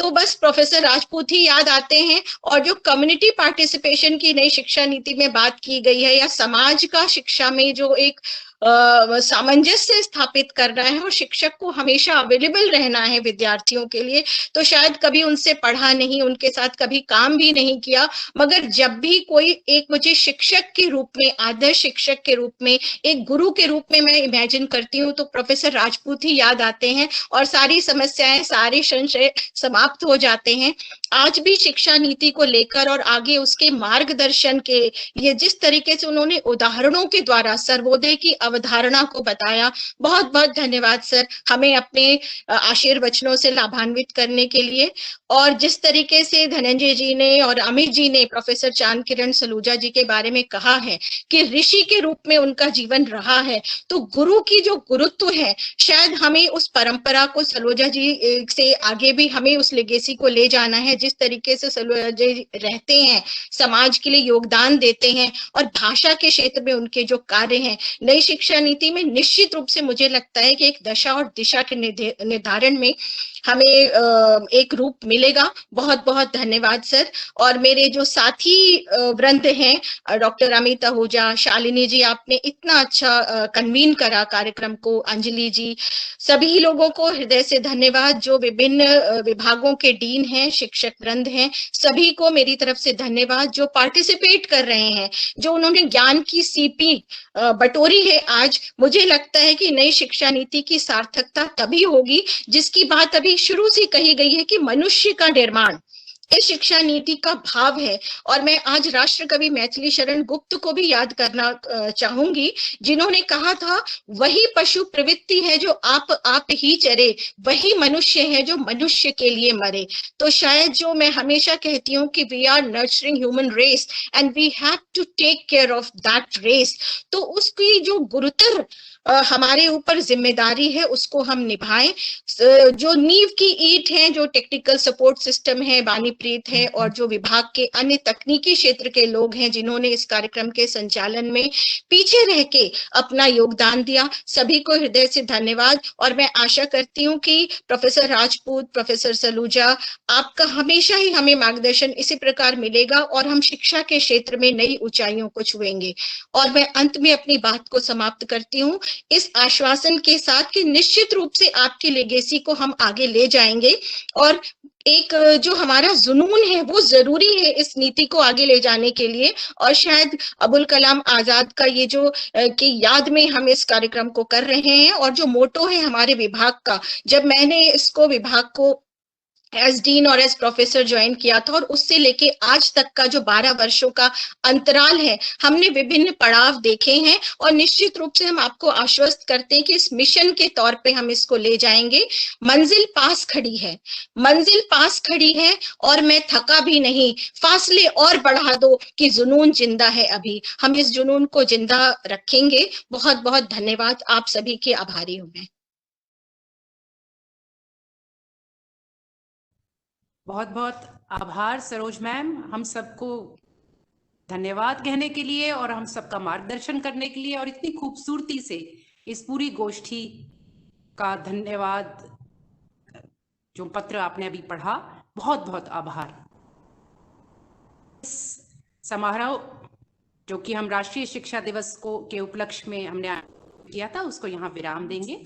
L: तो बस प्रोफेसर राजपूत ही याद आते हैं। और जो कम्युनिटी पार्टिसिपेशन की नई शिक्षा नीति में बात की गई है, या समाज का शिक्षा में जो एक सामंजस्य स्थापित करना है और शिक्षक को हमेशा अवेलेबल रहना है विद्यार्थियों के लिए, तो शायद कभी उनसे पढ़ा नहीं, उनके साथ कभी काम भी नहीं किया, मगर जब भी कोई एक मुझे शिक्षक के रूप में, आदर्श शिक्षक के रूप में, एक गुरु के रूप में मैं इमेजिन करती हूँ, तो प्रोफेसर राजपूत ही याद आते हैं और सारी समस्याएं, सारे संशय समाप्त हो जाते हैं। आज भी शिक्षा नीति को लेकर और आगे उसके मार्गदर्शन के लिए जिस तरीके से उन्होंने उदाहरणों के द्वारा सर्वोदय की अवधारणा को बताया, बहुत बहुत धन्यवाद सर, हमें अपने आशीर्वचनों से लाभान्वित करने के लिए। और जिस तरीके से धनंजय जी ने और अमित जी ने प्रोफेसर चांद किरण सलूजा जी के बारे में कहा है कि ऋषि के रूप में उनका जीवन रहा है, तो गुरु की जो गुरुत्व है, शायद हमें उस परंपरा को सलूजा जी से आगे भी हमें उस लेगेसी को ले जाना है। जिस तरीके से सलूजा जी रहते हैं, समाज के लिए योगदान देते हैं और भाषा के क्षेत्र में उनके जो कार्य हैं, नई शिक्षा नीति में निश्चित रूप से मुझे लगता है कि एक दशा और दिशा के निर्धारण में हमें एक रूप मिलेगा। बहुत बहुत धन्यवाद सर। और मेरे जो साथी वृंद हैं, डॉक्टर अमित आहूजा, शालिनी जी, आपने इतना अच्छा कन्वीन करा कार्यक्रम को, अंजलि जी, सभी लोगों को हृदय से धन्यवाद। जो विभिन्न विभागों के डीन हैं, शिक्षक वृंद हैं, सभी को मेरी तरफ से धन्यवाद। जो पार्टिसिपेट कर रहे हैं, जो उन्होंने ज्ञान की सीपी बटोरी है आज, मुझे लगता है कि नई शिक्षा नीति की सार्थकता तभी होगी जिसकी बात अभी शुरू से कही गई है कि मनुष्य का निर्माण इस शिक्षा नीति का भाव है। और मैं आज राष्ट्र कवि मैथिली शरण गुप्त को भी याद करना चाहूंगी, जिन्होंने कहा था, वही पशु प्रवृत्ति है जो आप ही चरे, वही मनुष्य है जो मनुष्य के लिए मरे। तो शायद जो मैं हमेशा कहती हूँ कि we are nurturing human race and we have to take care of that race, तो उसकी जो गुरुतर हमारे ऊपर जिम्मेदारी है, उसको हम निभाएं। जो नींव की ईंट है, जो टेक्निकल सपोर्ट सिस्टम है, बानीप्रीत है, और जो विभाग के अन्य तकनीकी क्षेत्र के लोग हैं जिन्होंने इस कार्यक्रम के संचालन में पीछे रह के अपना योगदान दिया, सभी को हृदय से धन्यवाद। और मैं आशा करती हूँ कि प्रोफेसर राजपूत, प्रोफेसर सलूजा, आपका हमेशा ही हमें मार्गदर्शन इसी प्रकार मिलेगा और हम शिक्षा के क्षेत्र में नई ऊंचाइयों को छुएंगे। और मैं अंत में अपनी बात को समाप्त करती हूँ इस आश्वासन के साथ कि निश्चित रूप से आपकी लेगेसी को हम आगे ले जाएंगे, और एक जो हमारा जुनून है वो जरूरी है इस नीति को आगे ले जाने के लिए। और शायद अबुल कलाम आजाद का ये जो की याद में हम इस कार्यक्रम को कर रहे हैं, और जो मोटो है हमारे विभाग का, जब मैंने इसको विभाग को एज डीन और एज प्रोफेसर ज्वाइन किया था, और उससे लेके आज तक का जो 12 वर्षों का अंतराल है, हमने विभिन्न पड़ाव देखे हैं, और निश्चित रूप से हम आपको आश्वस्त करते हैं कि इस मिशन के तौर पे हम इसको ले जाएंगे। मंजिल पास खड़ी है, मंजिल पास खड़ी है, और मैं थका भी नहीं, फासले और बढ़ा दो कि जुनून जिंदा है अभी, हम इस जुनून को जिंदा रखेंगे। बहुत बहुत धन्यवाद, आप सभी के आभारी हूं मैं।
A: बहुत बहुत आभार सरोज मैम, हम सबको धन्यवाद कहने के लिए और हम सबका मार्गदर्शन करने के लिए, और इतनी खूबसूरती से इस पूरी गोष्ठी का धन्यवाद। जो पत्र आपने अभी पढ़ा, बहुत बहुत आभार। इस समारोह जो कि हम राष्ट्रीय शिक्षा दिवस को के उपलक्ष्य में हमने किया था, उसको यहाँ विराम देंगे।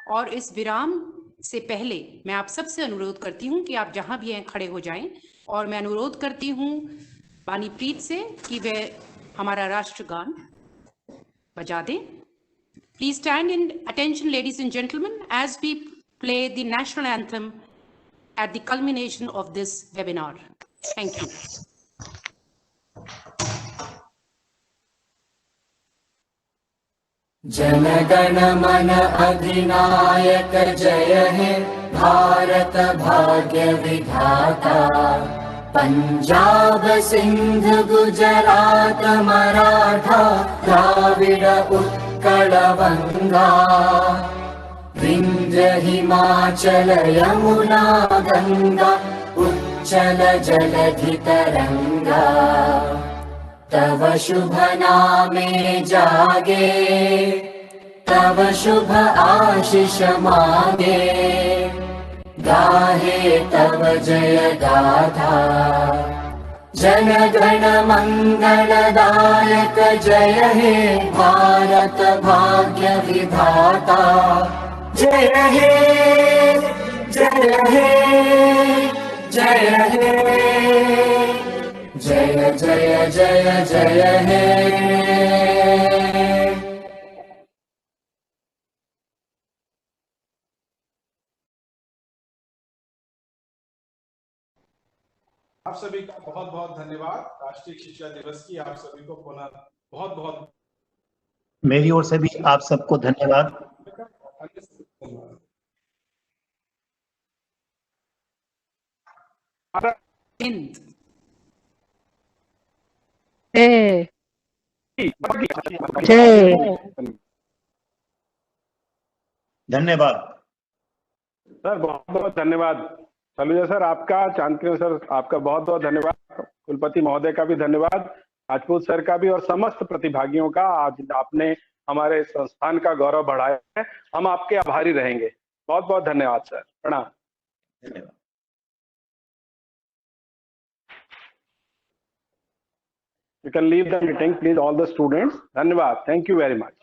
A: और इस विराम से पहले मैं आप सबसे अनुरोध करती हूँ कि आप जहाँ भी हैं खड़े हो जाएं, और मैं अनुरोध करती हूँ बानीप्रीत से कि वह हमारा राष्ट्रगान बजा दें। Please stand in attention ladies and gentleman as we play the national anthem at the culmination of this webinar. Thank you.
M: जन गण मन अधिनायक जय हे भारत भाग्य विधाता, पंजाब सिंध गुजरात मराठा द्राविड़ उत्कल बंगा, विंध्य हिमाचल यमुना गंगा उच्चल जलधि तरंगा, तव शुभ नामे जागे, तव शुभ आशीष मांगे, गाहे तव जय गाथा जनगण मंगलदायक जय हे भारत भाग्य विधाता जय हे जय हे जय हे जय जय जय जय हे
D: आप सभी का बहुत बहुत धन्यवाद। राष्ट्रीय शिक्षा दिवस की आप सभी को पुनः बहुत बहुत
J: मेरी ओर से भी आप सबको धन्यवाद।
A: हिंद
J: धन्यवाद
G: सर, बहुत बहुत धन्यवाद। सलूजा सर आपका, चांदकिरण सर आपका बहुत बहुत धन्यवाद। कुलपति महोदय का भी धन्यवाद, राजपूत सर का भी, और समस्त प्रतिभागियों का। आज आपने हमारे संस्थान का गौरव बढ़ाया है, हम आपके आभारी रहेंगे। बहुत बहुत धन्यवाद सर, प्रणाम।
J: धन्यवाद।
G: You can leave the meeting, please, all the students. धन्यवाद, thank you very much.